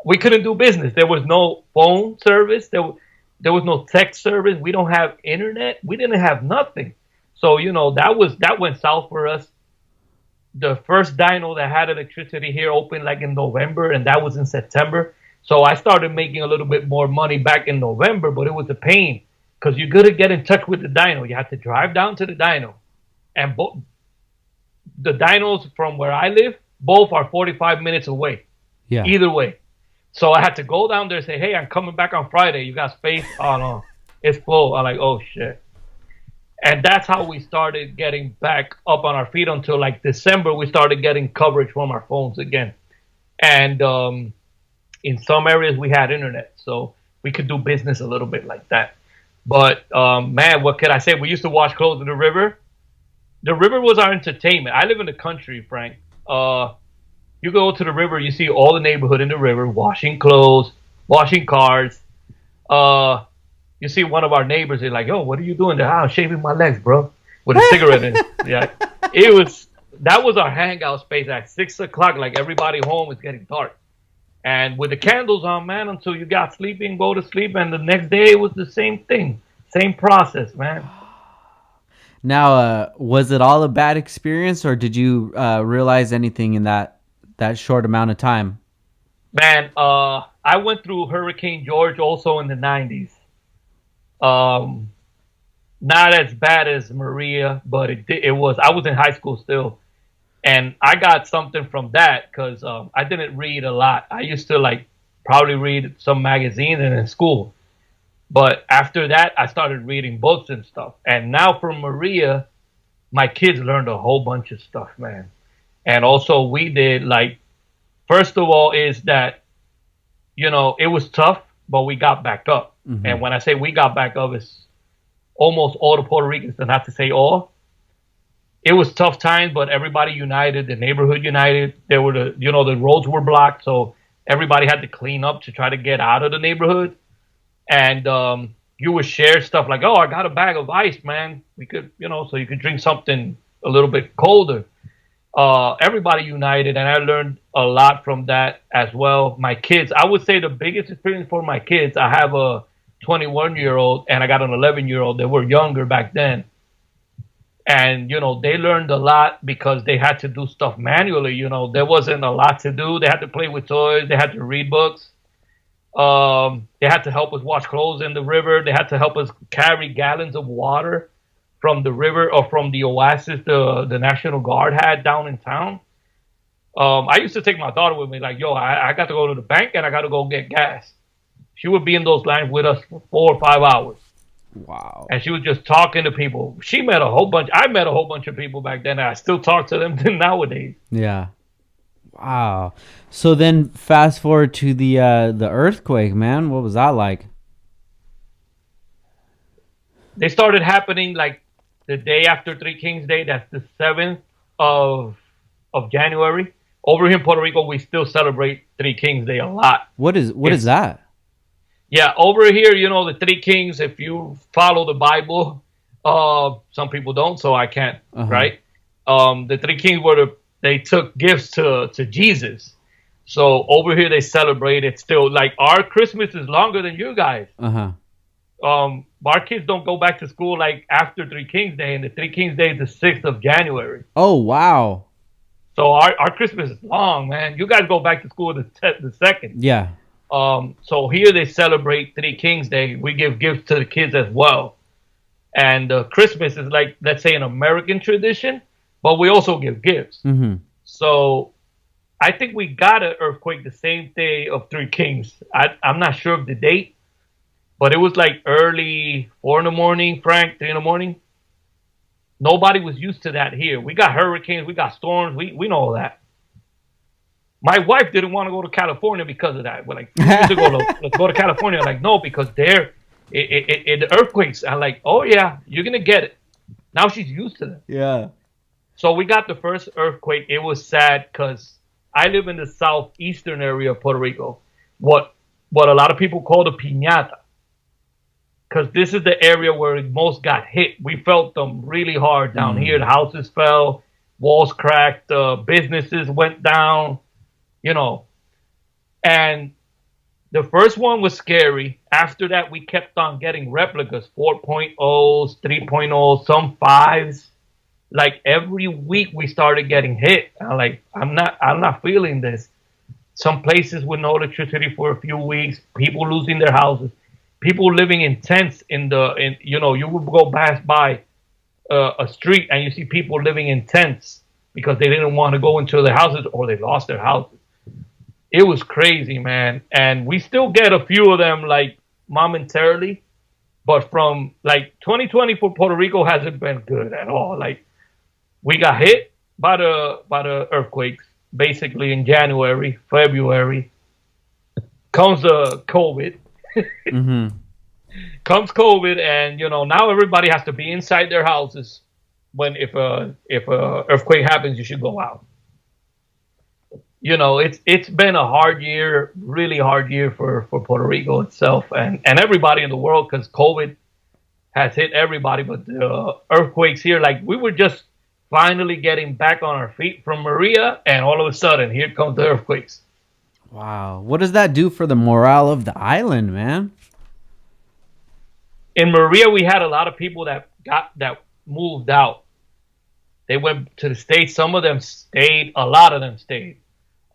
We couldn't do business. There was no phone service. There was no text service. We don't have internet. We didn't have nothing. So, you know, that went south for us. The first dyno that had electricity here opened like in November, and that was in September. So I started making a little bit more money back in November, but it was a pain because you got to get in touch with the dyno. You have to drive down to the dyno, and the dynos from where I live, both are 45 minutes away. Yeah. Either way. So I had to go down there and say, hey, I'm coming back on Friday. You got space? Oh, no. It's full. I'm like, oh, shit. And that's how we started getting back up on our feet until like December. We started getting coverage from our phones again. And in some areas, we had internet. So we could do business a little bit like that. But, man, what could I say? We used to wash clothes in the river. The river was our entertainment. I live in the country, Frank. You go to the river, you see all the neighborhood in the river washing clothes, washing cars. You see one of our neighbors, they're like, "Yo, what are you doing there?" "I'm shaving my legs, bro," with a cigarette in it. Yeah, that was our hangout space at 6 o'clock. Like everybody home, it's getting dark, and with the candles on, man, until you got sleepy and go to sleep. And the next day it was the same thing, same process, man. Now, was it all a bad experience, or did you realize anything in that short amount of time? Man, I went through Hurricane George also in the 90s. Not as bad as Maria, but it was. I was in high school still, and I got something from that because I didn't read a lot. I used to like probably read some magazines and in school, but after that, I started reading books and stuff. And now from Maria, my kids learned a whole bunch of stuff, man. And also we did like, first of all, is that, it was tough, but we got back up. Mm-hmm. And when I say we got back up, it's almost all the Puerto Ricans, and not to say all. It was tough times, but everybody united, the neighborhood united. There were the roads were blocked, so everybody had to clean up to try to get out of the neighborhood. And you would share stuff like, "Oh, I got a bag of ice, man. We could, so you could drink something a little bit colder." Everybody united, and I learned a lot from that as well. My kids, I would say the biggest experience for my kids, I have a 21-year-old and I got an 11-year-old. They were younger back then. And, they learned a lot because they had to do stuff manually. There wasn't a lot to do. They had to play with toys. They had to read books. They had to help us wash clothes in the river. They had to help us carry gallons of water from the river or from the oasis the National Guard had down in town. I used to take my daughter with me, like, "Yo, I got to go to the bank and I got to go get gas." She would be in those lines with us for 4 or 5 hours. Wow. And she was just talking to people. I met a whole bunch of people back then, and I still talk to them nowadays. Yeah. Wow. So then fast forward to the earthquake, man. What was that like? They started happening like the day after Three Kings Day. That's the 7th of January. Over here in Puerto Rico, we still celebrate Three Kings Day a lot. What is that? Yeah, over here, the Three Kings, if you follow the Bible, some people don't, so I can't, right? The Three Kings they took gifts to Jesus. So over here, they celebrate it still. Like, our Christmas is longer than you guys. Our kids don't go back to school like after Three Kings Day, and the Three Kings Day is the 6th of January. Oh, wow. So our Christmas is long, man. You guys go back to school the 2nd. Yeah. So here they celebrate Three Kings Day. We give gifts to the kids as well. And Christmas is like, let's say, an American tradition, but we also give gifts. Mm-hmm. So I think we got an earthquake the same day of Three Kings. I'm not sure of the date, but it was like early 4 in the morning, Frank, 3 in the morning. Nobody was used to that here. We got hurricanes, we got storms, we know all that. My wife didn't want to go to California because of that. We're like, let's go to California. I'm like, no, because the earthquakes. I'm like, oh yeah, you're gonna get it. Now she's used to them. Yeah. So we got the first earthquake. It was sad because I live in the southeastern area of Puerto Rico. What a lot of people call the piñata. Because this is the area where most got hit. We felt them really hard down here. The houses fell, walls cracked, businesses went down. And the first one was scary. After that, we kept on getting replicas, 4.0s, 3.0s, some 5s. Like every week we started getting hit. I'm not feeling this. Some places with no electricity for a few weeks, people losing their houses. people living in tents in you would go pass by a street and you see people living in tents because they didn't want to go into their houses or they lost their houses. It was crazy, man. And we still get a few of them like momentarily, but from like 2020 for Puerto Rico hasn't been good at all. Like we got hit by the earthquakes basically in January, February. Comes COVID. Mm-hmm. Comes COVID, and now everybody has to be inside their houses. When if a earthquake happens, you should go out. It's been a hard year, really hard year for Puerto Rico itself, and everybody in the world because COVID has hit everybody. But the earthquakes here, like we were just finally getting back on our feet from Maria, and all of a sudden, here comes the earthquakes. Wow, what does that do for the morale of the island, man? In Maria, we had a lot of people that moved out. They went to the States. Some of them stayed. A lot of them stayed.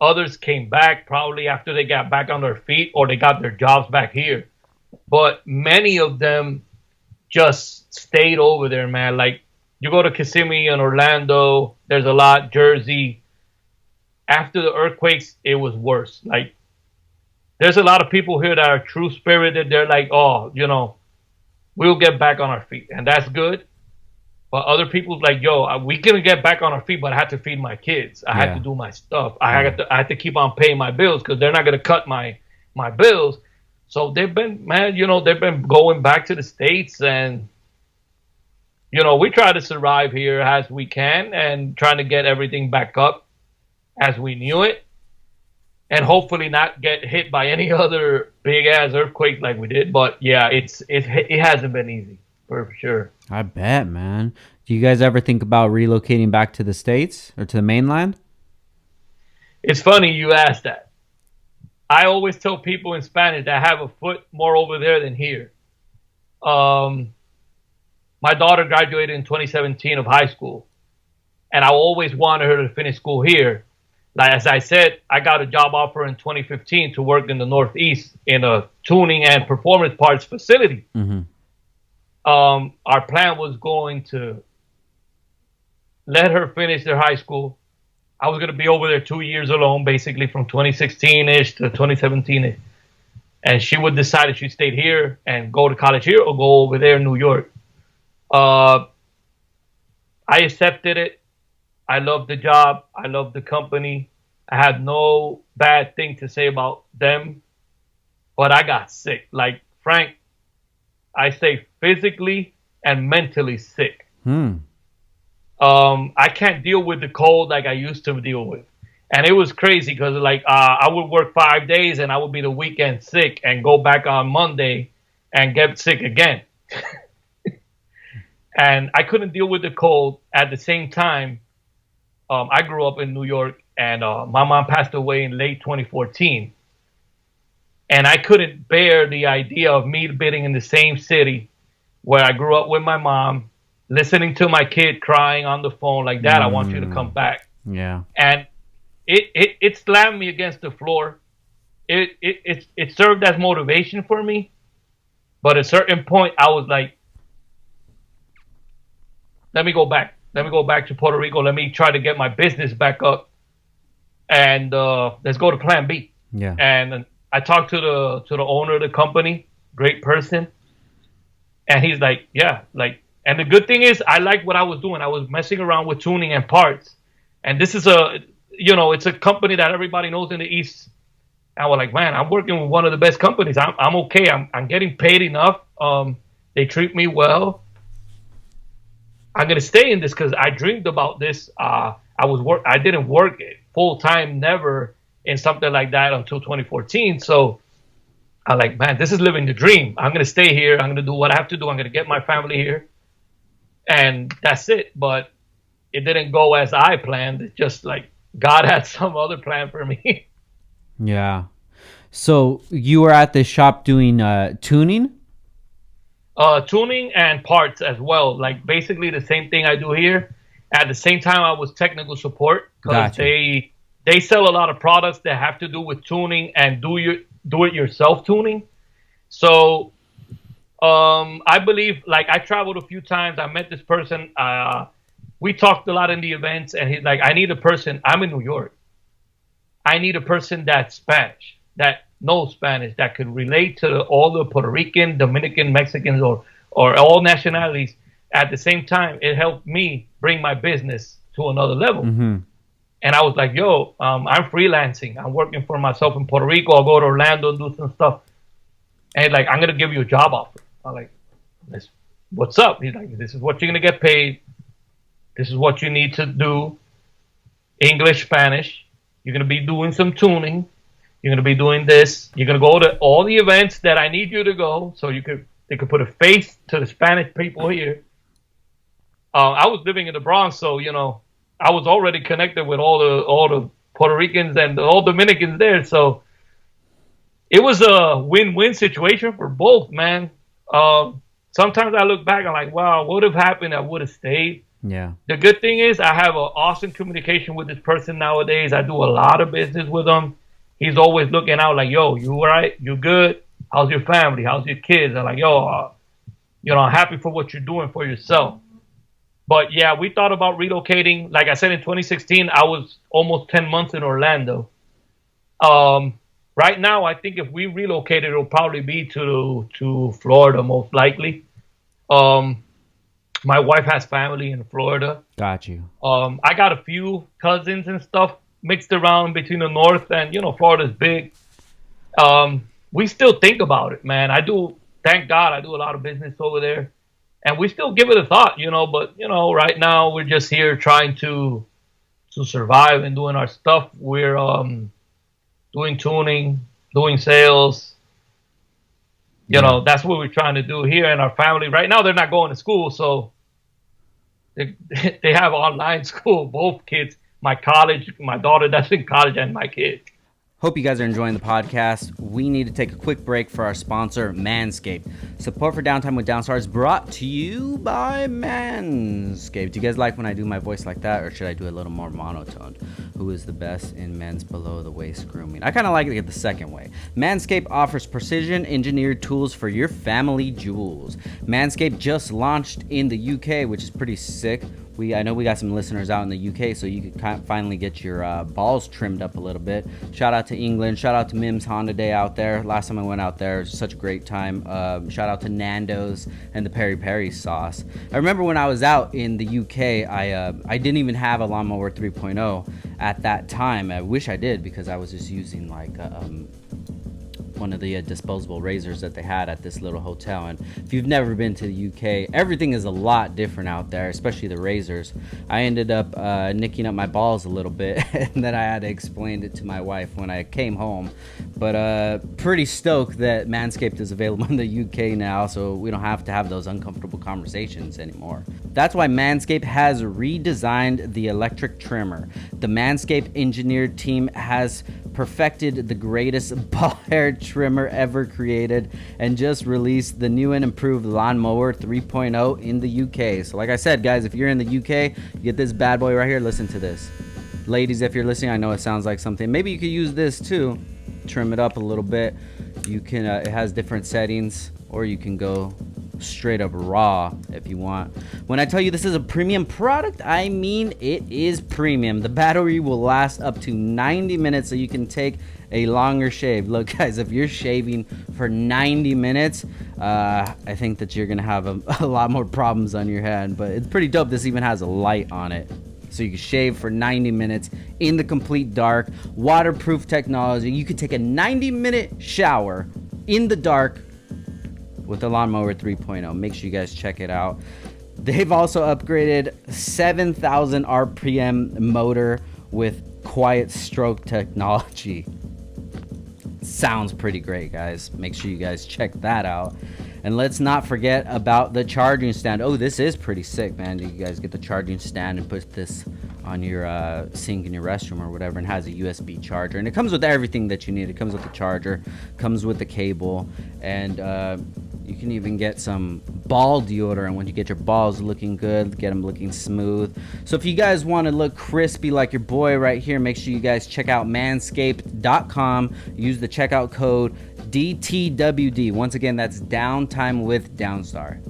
Others came back probably after they got back on their feet or they got their jobs back here. But many of them just stayed over there, man. Like you go to Kissimmee and Orlando, there's a lot, Jersey. After the earthquakes, it was worse. Like there's a lot of people here that are true spirited. They're like, oh, we'll get back on our feet, and that's good. But other people's like, yo, we can get back on our feet, but I had to feed my kids. I had to do my stuff. I had to keep on paying my bills because they're not going to cut my bills. So they've been, man, they've been going back to the States, and we try to survive here as we can and trying to get everything back up as we knew it, and hopefully not get hit by any other big ass earthquake like we did. But yeah, it hasn't been easy for sure. I bet, man. Do you guys ever think about relocating back to the States or to the mainland? It's funny you asked that. I always tell people in Spanish that I have a foot more over there than here. My daughter graduated in 2017 of high school, and I always wanted her to finish school here. Like as I said, I got a job offer in 2015 to work in the Northeast in a tuning and performance parts facility. Mm-hmm. Our plan was going to let her finish their high school. I was going to be over there 2 years alone, basically from 2016-ish to 2017-ish. And she would decide if she stayed here and go to college here or go over there in New York. I accepted it. I loved the job. I loved the company. I had no bad thing to say about them. But I got sick. Like, Frank, I say physically and mentally sick. I can't deal with the cold like I used to deal with. And it was crazy because, like, I would work 5 days and I would be the weekend sick and go back on Monday and get sick again. And I couldn't deal with the cold. At the same time, I grew up in New York, and my mom passed away in late 2014. And I couldn't bear the idea of me being in the same city where I grew up with my mom, listening to my kid crying on the phone like, Dad, I want you to come back. Yeah. And it slammed me against the floor. It served as motivation for me. But at a certain point, I was like, let me go back. Let me go back to Puerto Rico. Let me try to get my business back up. And let's go to plan B. Yeah. And I talked to the owner of the company, great person. And he's like, yeah, like, and the good thing is I liked what I was doing. I was messing around with tuning and parts. And this is it's a company that everybody knows in the East. And I was like, man, I'm working with one of the best companies. I'm okay. I'm getting paid enough. They treat me well. I'm going to stay in this because I dreamed about this. I didn't work full time, never in something like that until 2014. So I'm like, man, this is living the dream. I'm going to stay here. I'm going to do what I have to do. I'm going to get my family here. And that's it. But it didn't go as I planned. It's just like God had some other plan for me. Yeah. So you were at the shop doing tuning? Tuning and parts as well. Like basically the same thing I do here. At the same time, I was technical support because they sell a lot of products that have to do with tuning and do it yourself tuning. So I believe, like, I traveled a few times. I met this person. We talked a lot in the events, and he's like, I need a person. I'm in New York. I need a person that's Spanish, that knows Spanish, that could relate to all the Puerto Rican, Dominican, Mexicans, or all nationalities at the same time. It helped me bring my business to another level. Mm-hmm. And I was like, yo, I'm freelancing. I'm working for myself in Puerto Rico. I'll go to Orlando and do some stuff. And he's like, I'm going to give you a job offer. I'm like, what's up? He's like, this is what you're going to get paid. This is what you need to do. English, Spanish. You're going to be doing some tuning. You're going to be doing this. You're going to go to all the events that I need you to go, so they could put a face to the Spanish people here. I was living in the Bronx, so I was already connected with all the Puerto Ricans and all Dominicans there. So it was a win-win situation for both, man. Sometimes I look back and I'm like, wow, what would have happened? I would have stayed. Yeah. The good thing is I have an awesome communication with this person nowadays. I do a lot of business with him. He's always looking out like, yo, you all right? You good? How's your family? How's your kids? I'm like, yo, I'm happy for what you're doing for yourself. But yeah, we thought about relocating. Like I said, in 2016, I was almost 10 months in Orlando. Right now, I think if we relocated, it'll probably be to Florida, most likely. My wife has family in Florida. Got you. I got a few cousins and stuff mixed around between the north and, Florida's big. We still think about it, man. Thank God I do a lot of business over there. And we still give it a thought, but, right now we're just here trying to survive and doing our stuff. We're doing tuning, doing sales. That's what we're trying to do here. And our family, right now, they're not going to school. So they have online school, both kids. My daughter that's in college, and my kid. Hope you guys are enjoying the podcast. We need to take a quick break for our sponsor, Manscape. Support for Downtime with Downstar is brought to you by Manscape. Do you guys like when I do my voice like that, or should I do a little more monotone? Who is the best in men's below-the-waist grooming? I kind of like it the second way. Manscape offers precision-engineered tools for your family jewels. Manscape just launched in the UK, which is pretty sick. I know we got some listeners out in the UK, so you can finally get your balls trimmed up a little bit. Shout out to England. Shout out to Mims Honda Day out there. Last time I went out there, it was such a great time. Shout out to Nando's and the Peri Peri sauce. I remember when I was out in the UK, I didn't even have a Lawnmower 3.0 at that time. I wish I did, because I was just using like one of the disposable razors that they had at this little hotel. And if you've never been to the UK, everything is a lot different out there, especially the razors. I ended up nicking up my balls a little bit, and then I had to explain it to my wife when I came home. But pretty stoked that Manscaped is available in the UK now, so we don't have to have those uncomfortable conversations anymore. That's why Manscaped has redesigned the electric trimmer. The Manscaped engineered team has perfected the greatest ball hair trimmer ever created and just released the new and improved Lawnmower 3.0 in the UK. So like I said, guys, if you're in the UK, you get this bad boy right here. Listen to this. Ladies, if you're listening, I know it sounds like something. Maybe you could use this too. Trim it up a little bit. You can, it has different settings, or you can go straight up raw if you want. When I tell you this is a premium product, I mean it is premium. The battery will last up to 90 minutes, so you can take a longer shave. Look, guys, if you're shaving for 90 minutes, I think that you're gonna have a lot more problems on your head. But it's pretty dope. This even has a light on it, so you can shave for 90 minutes in the complete dark. Waterproof technology. You could take a 90-minute shower in the dark with the Lawnmower 3.0. Make sure you guys check it out. They've also upgraded 7,000 RPM motor with quiet stroke technology. Sounds pretty great, guys. Make sure you guys check that out. And let's not forget about the charging stand. Oh, this is pretty sick, man. You guys get the charging stand and put this on your sink in your restroom or whatever, and has a USB charger. And it comes with everything that you need. It comes with the charger, comes with the cable, and you can even get some ball deodorant when you get your balls looking good, get them looking smooth. So if you guys want to look crispy like your boy right here, make sure you guys check out manscaped.com. Use the checkout code DTWD. Once again, that's Downtime with Downstar.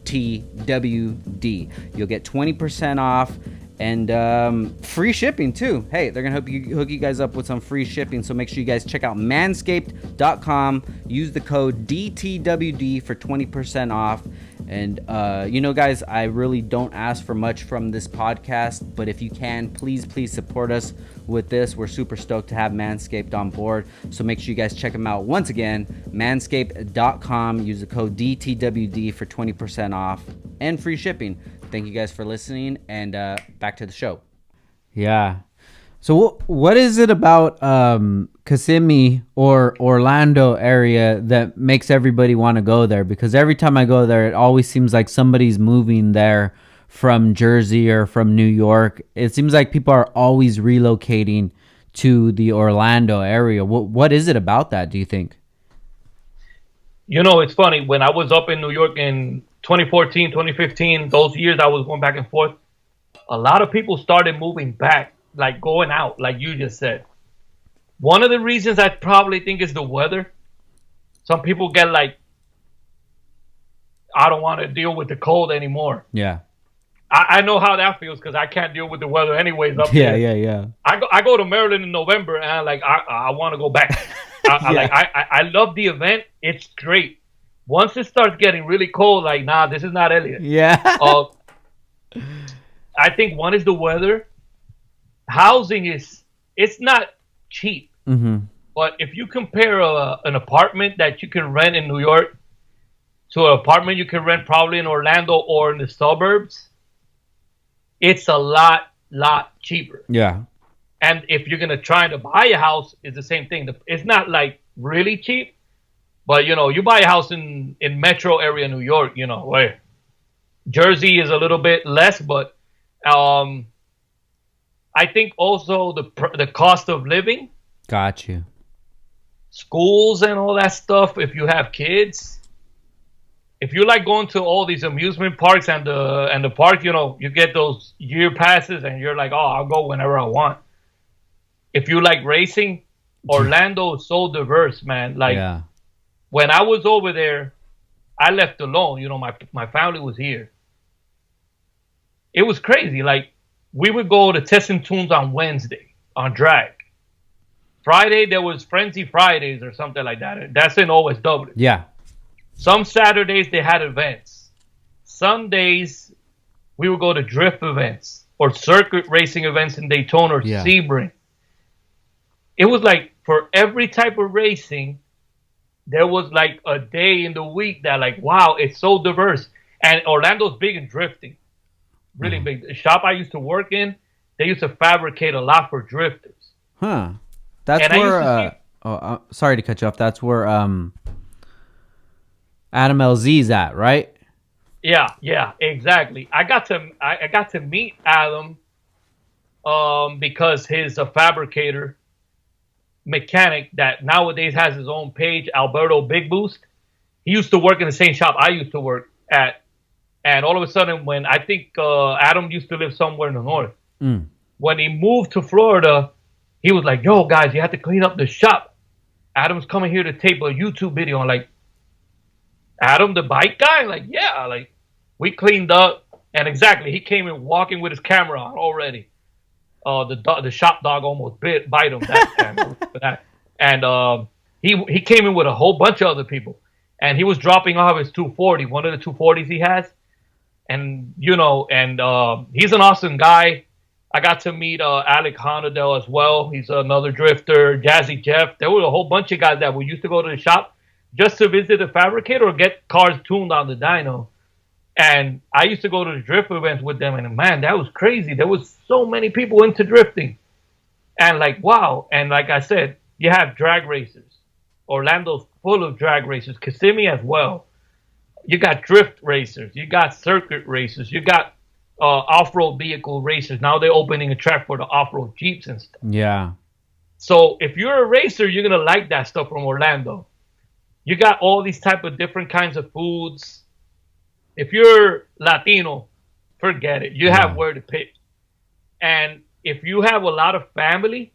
DTWD. You'll get 20% off and free shipping too. Hey, they're gonna hook you guys up with some free shipping, so make sure you guys check out manscaped.com. Use the code DTWD for 20% off. And guys, I really don't ask for much from this podcast, but if you can, please support us with this. We're super stoked to have Manscaped on board, so make sure you guys check them out. Once again, manscaped.com. Use the code DTWD for 20% off and free shipping. Thank you guys for listening, and back to the show. Yeah. So what is it about Kissimmee or Orlando area that makes everybody want to go there? Because every time I go there, it always seems like somebody's moving there from Jersey or from New York. It seems like people are always relocating to the Orlando area. What is it about that, do you think? It's funny. When I was up in New York in 2014, 2015, those years I was going back and forth, a lot of people started moving back, like going out, like you just said. One of the reasons I probably think is the weather. Some people get like, I don't want to deal with the cold anymore. Yeah. I know how that feels because I can't deal with the weather anyways up Yeah, there. yeah. I go to Maryland in November and I want to go back. I love the event. It's great. Once it starts getting really cold, like, nah, this is not Elliot. Yeah. I think one is the weather. Housing it's not cheap. Mm-hmm. But if you compare an apartment that you can rent in New York to an apartment you can rent probably in Orlando or in the suburbs, it's a lot cheaper. Yeah. And if you're going to try to buy a house, it's the same thing. It's not like really cheap, but you buy a house in metro area New York, where Jersey is a little bit less, but I think also the cost of living. Got you. Schools and all that stuff, if you have kids. If you like going to all these amusement parks and the park, you get those year passes and you're like, oh, I'll go whenever I want. If you like racing, Orlando is so diverse, man. Like, yeah. When I was over there, I left alone. My family was here. It was crazy. Like, we would go to Testing Tunes on Wednesday on drag. Friday, there was Frenzy Fridays or something like that. That's in OSW. Yeah. Some Saturdays, they had events. Sundays, we would go to drift events or circuit racing events in Daytona or Sebring. It was like for every type of racing, there was like a day in the week that like, wow, it's so diverse. And Orlando's big in drifting. Really big. The shop I used to work in, they used to fabricate a lot for drifters. Huh. That's where, sorry to cut you off. That's where Adam LZ's at, right? Yeah, exactly. I got to meet Adam because he's a fabricator mechanic that nowadays has his own page, Alberto Big Boost. He used to work in the same shop I used to work at. And all of a sudden, when I think Adam used to live somewhere in the north, when he moved to Florida, he was like, yo, guys, you have to clean up the shop. Adam's coming here to tape a YouTube video. I'm like, Adam, the bike guy? Like, yeah. Like, we cleaned up. And exactly, he came in walking with his camera on already. The shop dog almost bite him that time. For that. And he came in with a whole bunch of other people. And he was dropping off his 240, one of the 240s he has. And, he's an awesome guy. I got to meet Alec Honadell as well. He's another drifter. Jazzy Jeff. There were a whole bunch of guys that we used to go to the shop just to visit the fabricator or get cars tuned on the dyno. And I used to go to the drift events with them. And, man, that was crazy. There was so many people into drifting. And, like, wow. And like I said, you have drag racers. Orlando's full of drag racers. Kissimmee as well. You got drift racers. You got circuit racers. You got off-road vehicle racers. Now they're opening a track for the off-road Jeeps and stuff. Yeah. So if you're a racer, you're going to like that stuff from Orlando. You got all these type of different kinds of foods. If you're Latino, forget it. You have where to pick. And if you have a lot of family,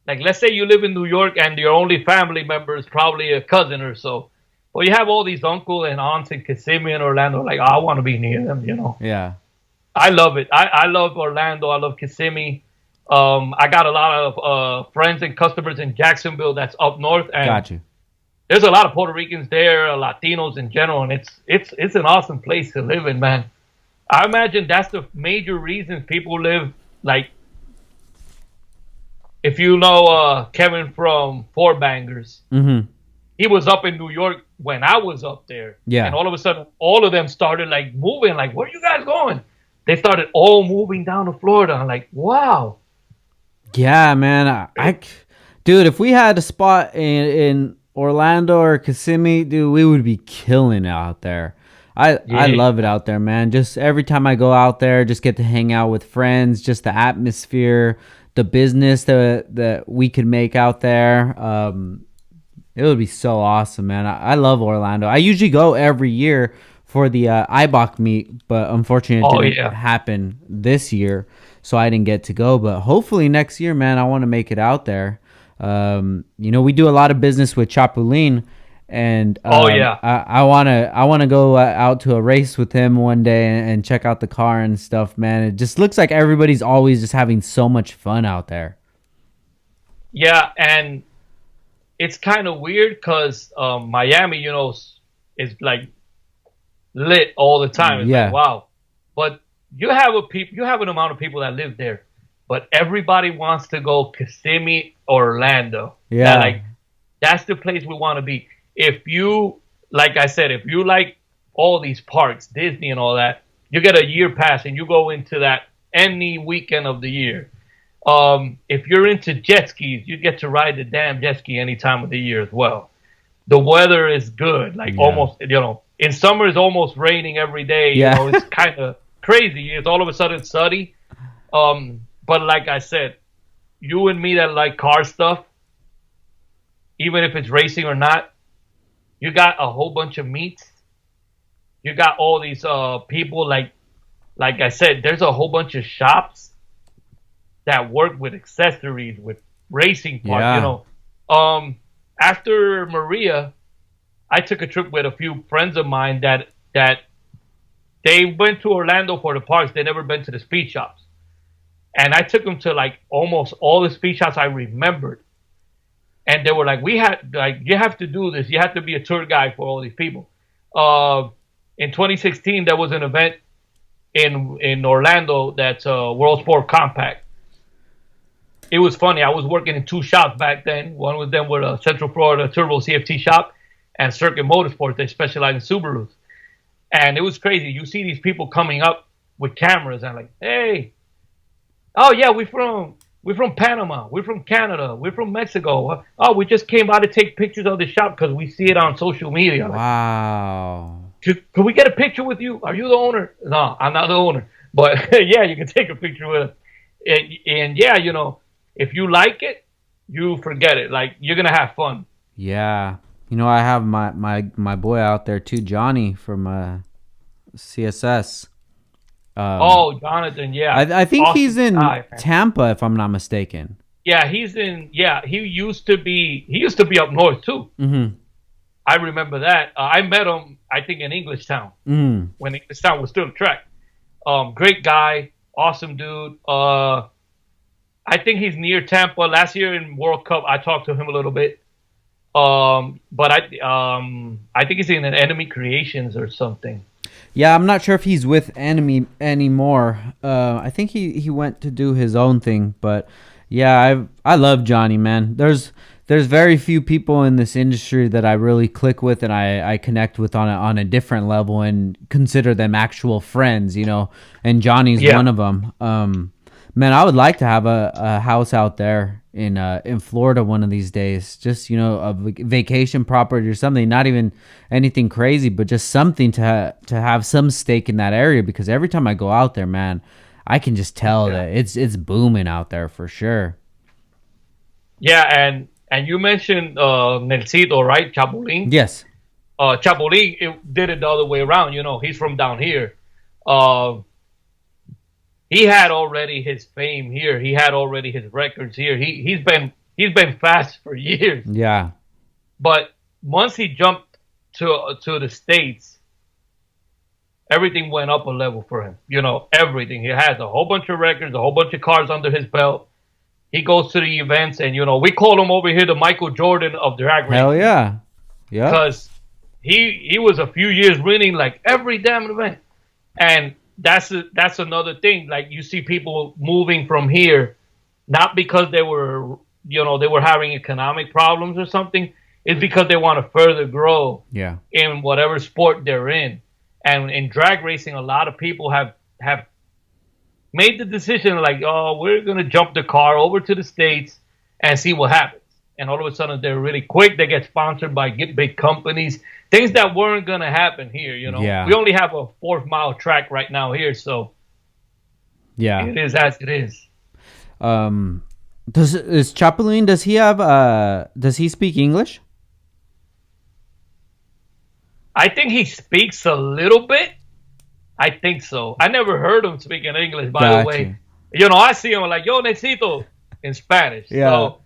like let's say you live in New York and your only family member is probably a cousin or so. Well, you have all these uncle and aunts in Kissimmee and Orlando. Like, oh, I want to be near them. Yeah. I love it. I love Orlando. I love Kissimmee. I got a lot of friends and customers in Jacksonville that's up north, and Got you. there's a lot of Puerto Ricans there, Latinos in general, and it's an awesome place to live in, man. I imagine that's the major reason people live. Like, if you know Kevin from Four Bangers, Mm-hmm. he was up in New York when I was up there, Yeah. and all of a sudden, all of them started like moving. Like, where are you guys going? They started all moving down to Florida. I'm like, wow. Yeah, man. Dude, if we had a spot in Orlando or Kissimmee, dude, we would be killing it out there. I love it out there, man. Just every time I go out there, just get to hang out with friends, just the atmosphere, the business that we could make out there. It would be so awesome, man. I love Orlando. I usually go every year for the IBOC meet, but unfortunately it didn't happen this year, so I didn't get to go. But hopefully next year, man, I want to make it out there. We do a lot of business with Chapulin, and I want to go out to a race with him one day and check out the car and stuff, man. It just looks like everybody's always just having so much fun out there. Yeah, and it's kind of weird because Miami, is like lit all the time. It's like, wow. But you have an amount of people that live there, but everybody wants to go Kissimmee or Orlando. Yeah. That's the place we want to be. If you, like I said, if you like all these parks, Disney and all that, you get a year pass and you go into that any weekend of the year. If you're into jet skis, you get to ride the damn jet ski any time of the year as well. The weather is good, almost, in summer it's almost raining every day. It's kind of crazy. It's all of a sudden sunny. But like I said, you and me that like car stuff, even if it's racing or not, you got a whole bunch of meets. You got all these people like I said, there's a whole bunch of shops that work with accessories, with racing parts. After Maria, I took a trip with a few friends of mine that they went to Orlando for the parks. They never been to the speed shops. And I took them to like almost all the speed shops I remembered. And they were like, you have to do this. You have to be a tour guide for all these people. In 2016, there was an event in Orlando that's World Sport Compact. It was funny. I was working in two shops back then. One was them with a Central Florida Turbo CFT shop and Circuit Motorsports. They specialize in Subarus. And it was crazy. You see these people coming up with cameras and like, hey, oh yeah, we're from Panama. We're from Canada. We're from Mexico. Oh, we just came by to take pictures of the shop because we see it on social media. Wow. Could we get a picture with you? Are you the owner? No, I'm not the owner. But yeah, you can take a picture with us. And yeah, if you like it, you forget it. Like, you're going to have fun. Yeah. I have my boy out there too, Johnny from CSS. Jonathan, yeah. I think awesome he's in guy, Tampa, if I'm not mistaken. Yeah, he used to be up north too. Mm-hmm. I remember that. I met him, I think, in Englishtown. Mm-hmm. When Englishtown was still a track. Great guy, awesome dude. I think he's near Tampa. Last year in World Cup, I talked to him a little bit. But I think he's in an Enemy Creations or something. Yeah, I'm not sure if he's with Enemy anymore. I think he went to do his own thing. But yeah, I love Johnny, man. There's very few people in this industry that I really click with and I connect with on a different level and consider them actual friends, and Johnny's one of them. Man, I would like to have a house out there in Florida one of these days. Just, a vacation property or something. Not even anything crazy, but just something to have some stake in that area. Because every time I go out there, man, I can just tell that it's booming out there for sure. Yeah, and you mentioned Nelsito, right? Chapulin? Yes. Chapulin did it the other way around. He's from down here. He had already his fame here. He had already his records here. He's been he's been fast for years. Yeah. But once he jumped to the States, everything went up a level for him. You know, everything. He has a whole bunch of records, a whole bunch of cars under his belt. He goes to the events, and you know, we call him over here the Michael Jordan of drag racing. Hell yeah. Yeah. Because he was a few years winning like every damn event, and that's another thing. Like you see people moving from here, not because they were having economic problems or something. It's because they want to further grow. Yeah. In whatever sport they're in, and in drag racing, a lot of people have made the decision like, oh, we're gonna jump the car over to the States and see what happens. And all of a sudden, they're really quick. They get sponsored by big companies. Things that weren't gonna happen here. You know, we only have a 4-mile track right now here, so yeah, it is as it is. Is Chapulín? Does he have? Does he speak English? I think he speaks a little bit. I think so. I never heard him speaking English, by the way. You know, I see him like, yo, necesito, in Spanish. Yeah. So,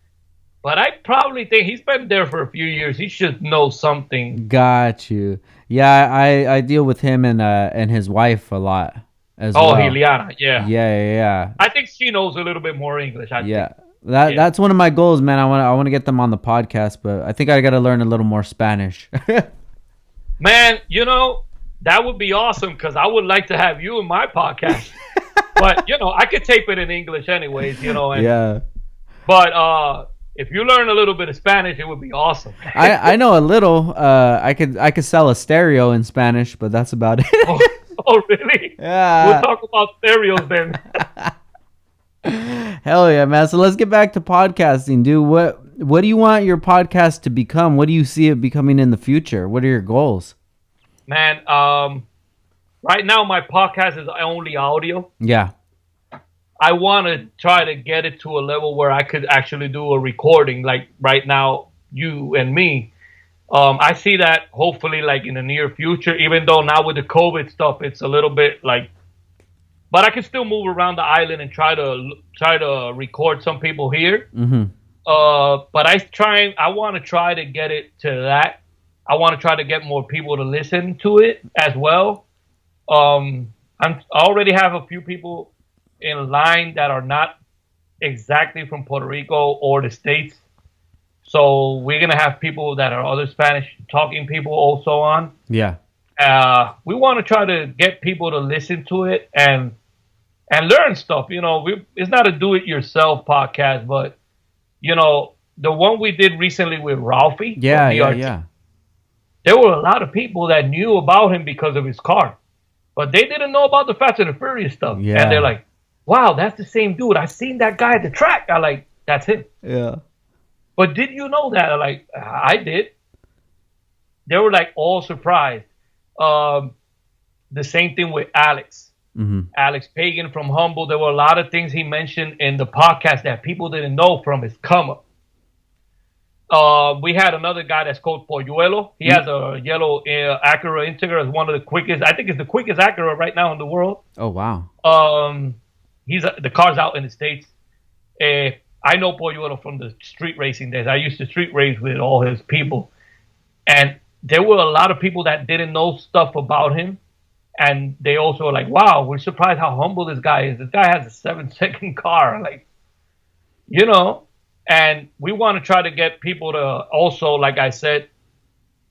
but I probably think he's been there for a few years. He should know something. Got you. Yeah, I deal with him and his wife a lot as well. Oh, Liliana, yeah. Yeah. I think she knows a little bit more English. I think. That's one of my goals, man. I want to get them on the podcast, but I think I got to learn a little more Spanish. Man, you know, that would be awesome because I would like to have you in my podcast. But, you know, I could tape it in English anyways, you know. Yeah. But if you learn a little bit of Spanish, it would be awesome. I know a little. I could sell a stereo in Spanish, but that's about it. Oh, really? Yeah. We'll talk about stereos then. Hell yeah, man. So let's get back to podcasting, dude. What do you want your podcast to become? What do you see it becoming in the future? What are your goals? Man, right now my podcast is only audio. Yeah. I want to try to get it to a level where I could actually do a recording, like right now, you and me. I see that hopefully like in the near future, even though now with the COVID stuff, it's a little bit like, but I can still move around the island and try to record some people here. Mm-hmm. But I want to try to get it to that. I want to try to get more people to listen to it as well. I already have a few people in line that are not exactly from Puerto Rico or the States. So we're going to have people that are other Spanish talking people also on. Yeah. We want to try to get people to listen to it and learn stuff. You know, it's not a do-it-yourself podcast, but, you know, the one we did recently with Ralphie. Yeah. There were a lot of people that knew about him because of his car, but they didn't know about the Fast and the Furious stuff. Yeah. And they're like, wow, that's the same dude. I seen that guy at the track. I like, that's him. Yeah. But did you know that? I'm like, I did. They were like all surprised. The same thing with Alex. Mm-hmm. Alex Pagan from Humble. There were a lot of things he mentioned in the podcast that people didn't know from his come up. We had another guy that's called Polluelo. He has a yellow Acura Integra. It's one of the quickest. I think it's the quickest Acura right now in the world. Oh, wow. The car's out in the States. I know Polluelo from the street racing days. I used to street race with all his people. And there were a lot of people that didn't know stuff about him. And they also were like, wow, we're surprised how humble this guy is. This guy has a 7-second car. Like, you know. And we want to try to get people to also, like I said,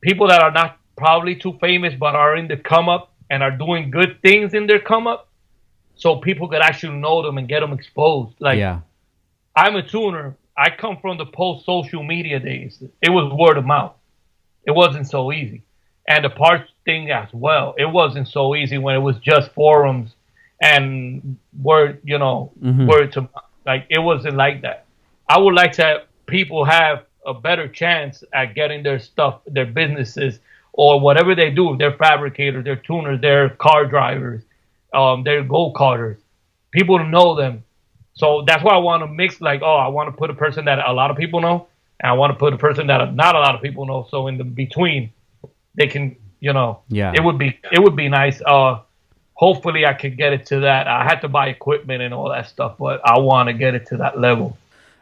people that are not probably too famous but are in the come up and are doing good things in their come up, so people could actually know them and get them exposed. Like, yeah. I'm a tuner. I come from the post-social media days. It was word of mouth. It wasn't so easy. And the parts thing as well. It wasn't so easy when it was just forums and word, you know, word to, like, it wasn't like that. I would like to have people have a better chance at getting their stuff, their businesses, or whatever they do. They're fabricators, they're tuners, they're car drivers, they're go-karters. People to know them. So that's why I want to mix, like, I want to put a person that a lot of people know, and I want to put a person that not a lot of people know. So in the between, they can, you know, it would be nice. Hopefully I could get it to that. I had to buy equipment and all that stuff, but I want to get it to that level.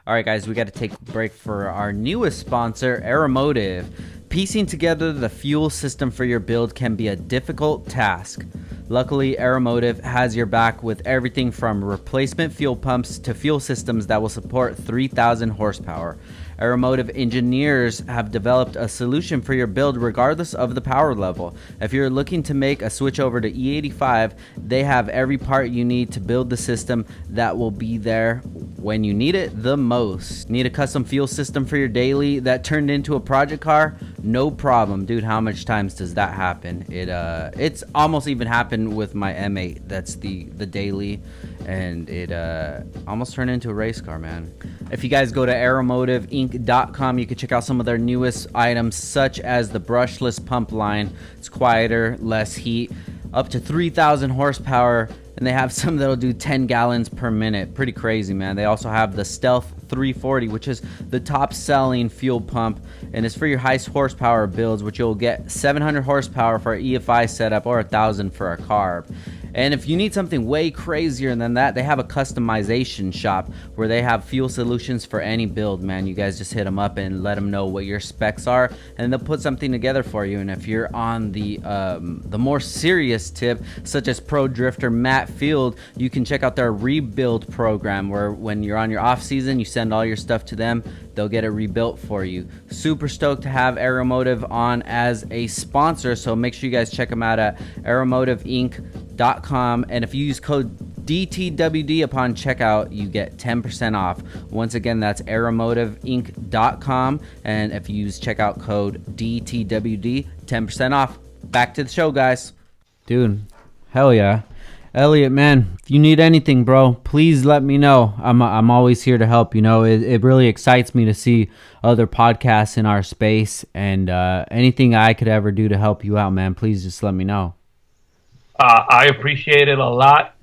All right, guys, we got to take a break for our newest sponsor, Aeromotive. Piecing together the fuel system for your build can be a difficult task. Luckily, Aeromotive has your back with everything from replacement fuel pumps to fuel systems that will support 3,000 horsepower. Aeromotive engineers have developed a solution for your build regardless of the power level. If you're looking to make a switch over to E85, they have every part you need to build the system that will be there when you need it the most. Need a custom fuel system for your daily that turned into a project car? No problem, dude. How much times does that happen? It's almost even happened with my M8. That's the daily, and it almost turned into a race car, man. If you guys go to aeromotiveinc.com, you can check out some of their newest items, such as the brushless pump line. It's quieter, less heat, up to 3,000 horsepower, and they have some that'll do 10 gallons per minute. Pretty crazy, man. They also have the Stealth 340, which is the top selling fuel pump, and it's for your highest horsepower builds, which you'll get 700 horsepower for an EFI setup or 1,000 for a carb. And if you need something way crazier than that, they have a customization shop where they have fuel solutions for any build, man. You guys just hit them up and let them know what your specs are, and they'll put something together for you. And if you're on the more serious tip, such as pro drifter Matt Field, you can check out their rebuild program, where when you're on your off season, you send all your stuff to them. They'll get it rebuilt for you. Super stoked to have Aeromotive on as a sponsor, so make sure you guys check them out at aeromotiveinc.com, and if you use code DTWD upon checkout, you get 10% off. Once again, that's aeromotiveinc.com, and if you use checkout code DTWD, 10% off. Back to the show, guys. Dude, hell yeah. Elliot, man, if you need anything, bro, please let me know. I'm always here to help. You know, it really excites me to see other podcasts in our space, and anything I could ever do to help you out, man, please just let me know. I appreciate it a lot.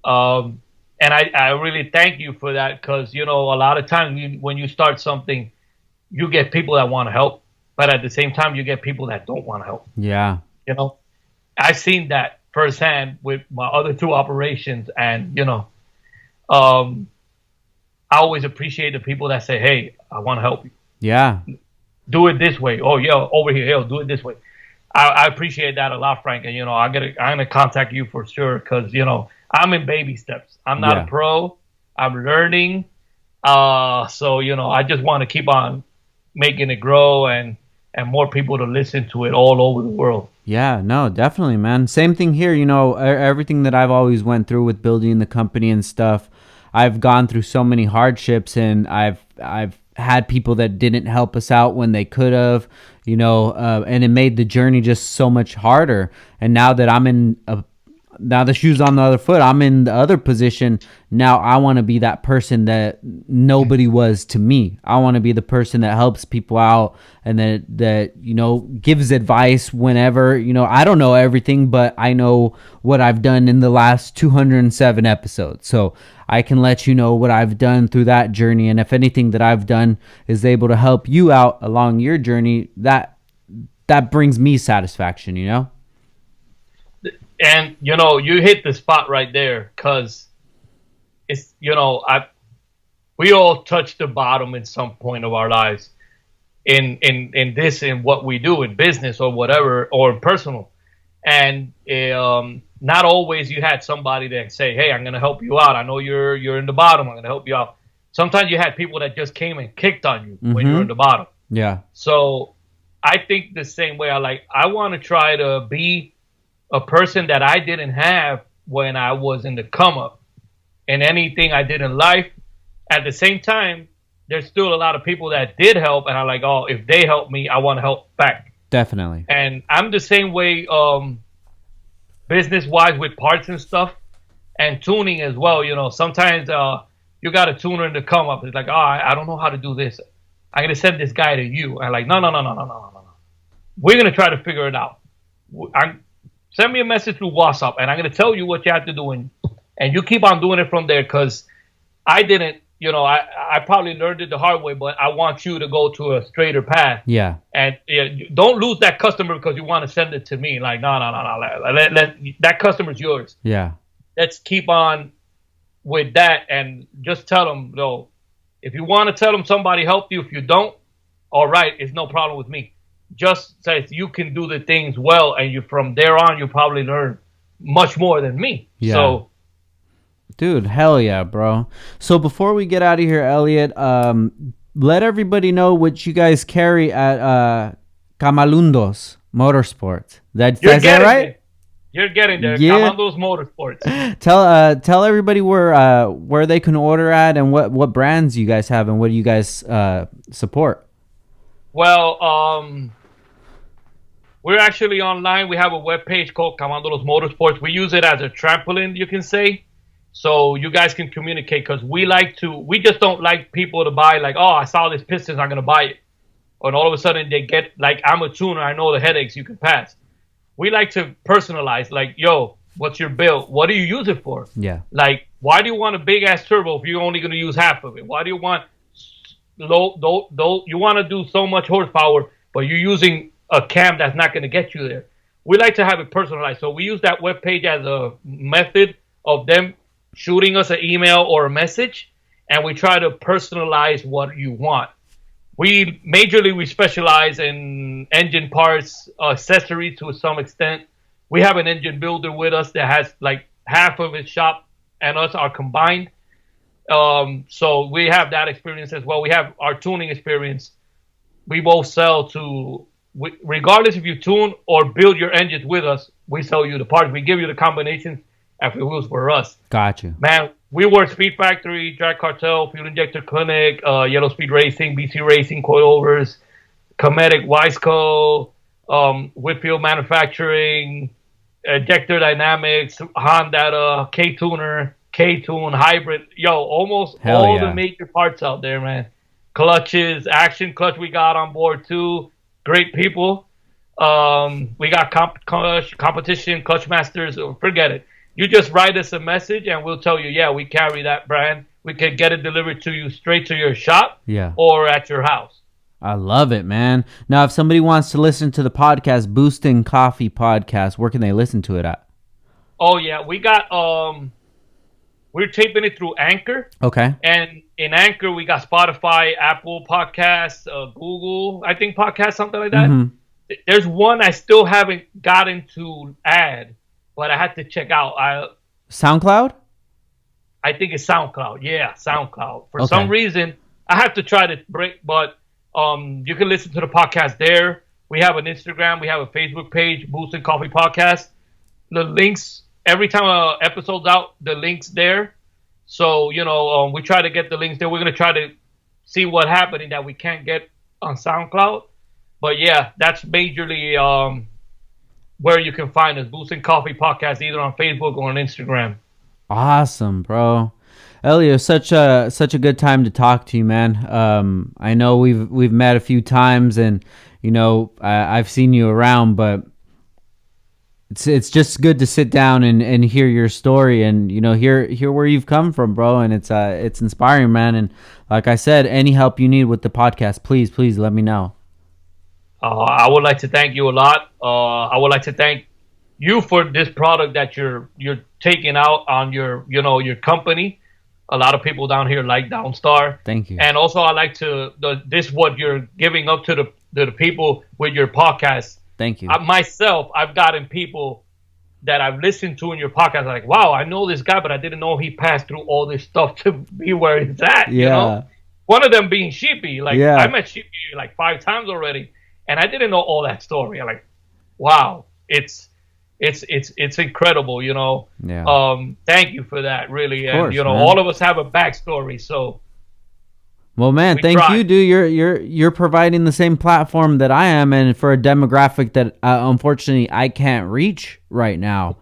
And I really thank you for that, because, you know, a lot of times when you start something, you get people that want to help, but at the same time, you get people that don't want to help. Yeah. You know, I've seen that firsthand with my other two operations, and, you know, I always appreciate the people that say, hey, I want to help you. Yeah. Do it this way. Oh, yeah, over here. Yo, do it this way. I appreciate that a lot, Frank. And, you know, I'm gonna contact you for sure, because, you know, I'm in baby steps. I'm not a pro. I'm learning. So, you know, I just want to keep on making it grow, and more people to listen to it all over the world. Yeah, no, definitely, man. Same thing here. You know, everything that I've always went through with building the company and stuff, I've gone through so many hardships, and I've had people that didn't help us out when they could have, you know, and it made the journey just so much harder. And now that now the shoe's on the other foot, I'm in the other position. Now I want to be that person that nobody was to me. I want to be the person that helps people out, and that, you know, gives advice whenever, you know, I don't know everything, but I know what I've done in the last 207 episodes. So I can let you know what I've done through that journey. And if anything that I've done is able to help you out along your journey, that brings me satisfaction, you know? And, you know, you hit the spot right there, because it's, you know, we all touch the bottom in some point of our lives in what we do in business or whatever, or personal. And not always you had somebody that say, hey, I'm going to help you out. I know you're in the bottom. I'm going to help you out. Sometimes you had people that just came and kicked on you when you're in the bottom. Yeah. So I think the same way. I want to try to be a person that I didn't have when I was in the come up, and anything I did in life. At the same time, there's still a lot of people that did help, and I'm like, oh, if they help me, I want to help back. Definitely. And I'm the same way, business wise, with parts and stuff, and tuning as well. You know, sometimes you got a tuner in the come up. It's like, oh, I don't know how to do this. I'm gonna send this guy to you. And I'm like, no. We're gonna try to figure it out. Send me a message through WhatsApp, and I'm going to tell you what you have to do, and you keep on doing it from there, because I didn't, you know, I probably learned it the hard way, but I want you to go to a straighter path. Yeah. And don't lose that customer because you want to send it to me. Like, no. That customer's yours. Yeah. Let's keep on with that, and just tell them, no, If you want to tell them somebody helped you, if you don't, all right, it's no problem with me. Just says you can do the things well, and you from there on, you probably learn much more than me. Yeah. So, dude, hell yeah, bro. So before we get out of here, Elliot, let everybody know what you guys carry at Kmandulos Motorsports. That's that right? It. You're getting there. Yeah. Kmandulos Motorsports. Tell everybody where they can order at and what brands you guys have and what do you guys support. Well, we're actually online. We have a webpage called Kmandulos Motorsports. We use it as a trampoline, you can say. So you guys can communicate because we just don't like people to buy like, oh, I saw this Pistons, I'm going to buy it. And all of a sudden they get like, I'm a tuner, I know the headaches you can pass. We like to personalize, like, yo, what's your build? What do you use it for? Yeah. Like, why do you want a big ass turbo if you're only going to use half of it? Why do you want you want to do so much horsepower, but you're using a cam that's not going to get you there? We like to have it personalized. So we use that webpage as a method of them shooting us an email or a message, and we try to personalize what you want. We specialize in engine parts, accessories to some extent. We have an engine builder with us that has like half of his shop and us are combined. So we have that experience as well. We have our tuning experience. We both sell to, regardless if you tune or build your engines with us, we sell you the parts. We give you the combinations if it was for us. Gotcha. Man, we work Speed Factory, Drag Cartel, Fuel Injector Clinic, Yellow Speed Racing, BC Racing, Coilovers, Cometic, Wiseco, Whitfield Manufacturing, Ejector Dynamics, Honda, K-Tuner, K-Tune, Hybrid. Yo, almost all the major parts out there, man. Clutches, Action Clutch we got on board too. Great people. We got competition, Clutch Masters, forget it. You just write us a message and we'll tell you, yeah, we carry that brand. We can get it delivered to you straight to your shop or at your house. I love it, man. Now, if somebody wants to listen to the podcast, Boosting Coffee Podcast, where can they listen to it at? Oh, yeah. We got, we're taping it through Anchor. Okay. And in Anchor, we got Spotify, Apple Podcasts, Google, I think Podcasts, something like that. Mm-hmm. There's one I still haven't gotten to add, but I had to check out. SoundCloud? I think it's SoundCloud. Yeah, SoundCloud. For some reason, I have to try to break, but you can listen to the podcast there. We have an Instagram. We have a Facebook page, Boosting Coffee Podcast. The links, every time an episode's out, the link's there. So, we try to get the links there. We're going to try to see what happening that we can't get on SoundCloud. But, yeah, that's majorly where you can find us, Boosting Coffee Podcast, either on Facebook or on Instagram. Awesome, bro. Elliot, such a good time to talk to you, man. I know we've met a few times, and I've seen you around, but it's just good to sit down and hear your story and hear where you've come from, bro. And it's inspiring, man. And like I said, any help you need with the podcast, please let me know. I would like to thank you a lot. I would like to thank you for this product that you're taking out on your company. A lot of people down here like Downstar. Thank you. And also I like what you're giving up to the people with your podcast. Thank you. Myself, I've gotten people that I've listened to in your podcast like, wow, I know this guy, but I didn't know he passed through all this stuff to be where he's at. Yeah. One of them being Sheepy. I met Sheepy like 5 times already. And I didn't know all that story. I'm like, wow, it's incredible, Yeah. Thank you for that, really. Of course, and man. all of us have a backstory, so. Well, man, thank you, dude. You're providing the same platform that I am, and for a demographic that unfortunately I can't reach right now.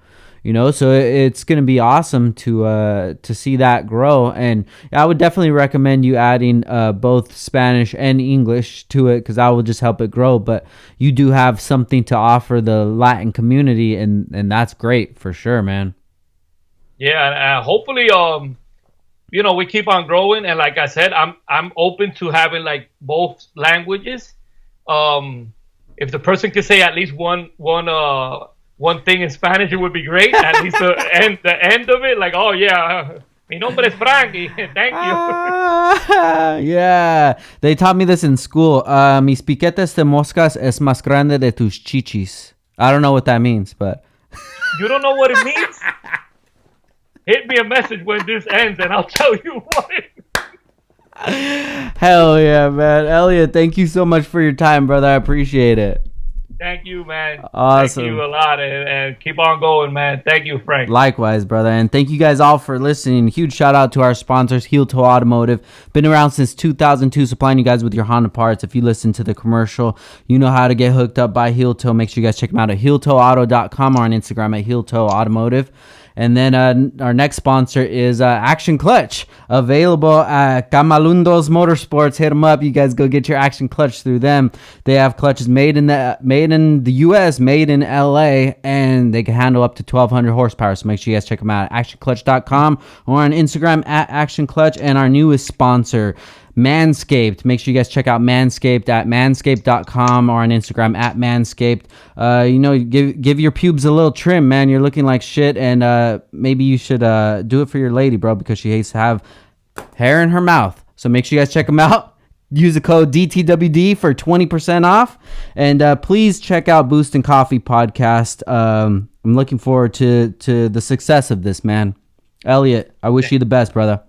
So it's going to be awesome to see that grow. And I would definitely recommend you adding both Spanish and English to it, because that will just help it grow. But you do have something to offer the Latin community, and that's great for sure, man. Yeah, and hopefully, we keep on growing. And like I said, I'm open to having like both languages. If the person could say at least one thing in Spanish, it would be great. At least the end of it, like, oh yeah, Mi nombre es Frankie. Thank you. Yeah. They taught me this in school. Mis piquetes de moscas es más grande de tus chichis. I don't know what that means, but. You don't know what it means? Hit me a message when this ends and I'll tell you what it means. Hell yeah, man. Elliot, thank you so much for your time, brother. I appreciate it. Thank you, man. Awesome. Thank you a lot, and keep on going, man. Thank you, Frank. Likewise, brother. And thank you guys all for listening. Huge shout out to our sponsors, Heel Toe Automotive. Been around since 2002, supplying you guys with your Honda parts. If you listen to the commercial, you know how to get hooked up by Heel Toe. Make sure you guys check them out at heeltoeauto.com or on Instagram at Heel Toe Automotive. And then our next sponsor is Action Clutch, available at Kmandulos Motorsports. Hit them up. You guys go get your Action Clutch through them. They have clutches made in the U.S., made in L.A., and they can handle up to 1,200 horsepower. So make sure you guys check them out at actionclutch.com or on Instagram at Action Clutch. And our newest sponsor, Manscaped. Make sure you guys check out Manscaped at manscaped.com or on Instagram at Manscaped. Give your pubes a little trim, man. You're looking like shit, and maybe you should do it for your lady, bro, because she hates to have hair in her mouth. So make sure you guys check them out. Use the code DTWD for 20% off. And please check out Boost and Coffee podcast. I'm looking forward to the success of this, man. Elliot, I wish you the best, brother.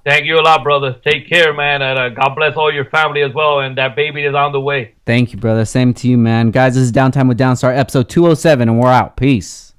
Thank you a lot, brother. Take care, man. And God bless all your family as well. And that baby is on the way. Thank you, brother. Same to you, man. Guys, this is Downtime with Downstar, episode 207, and we're out. Peace.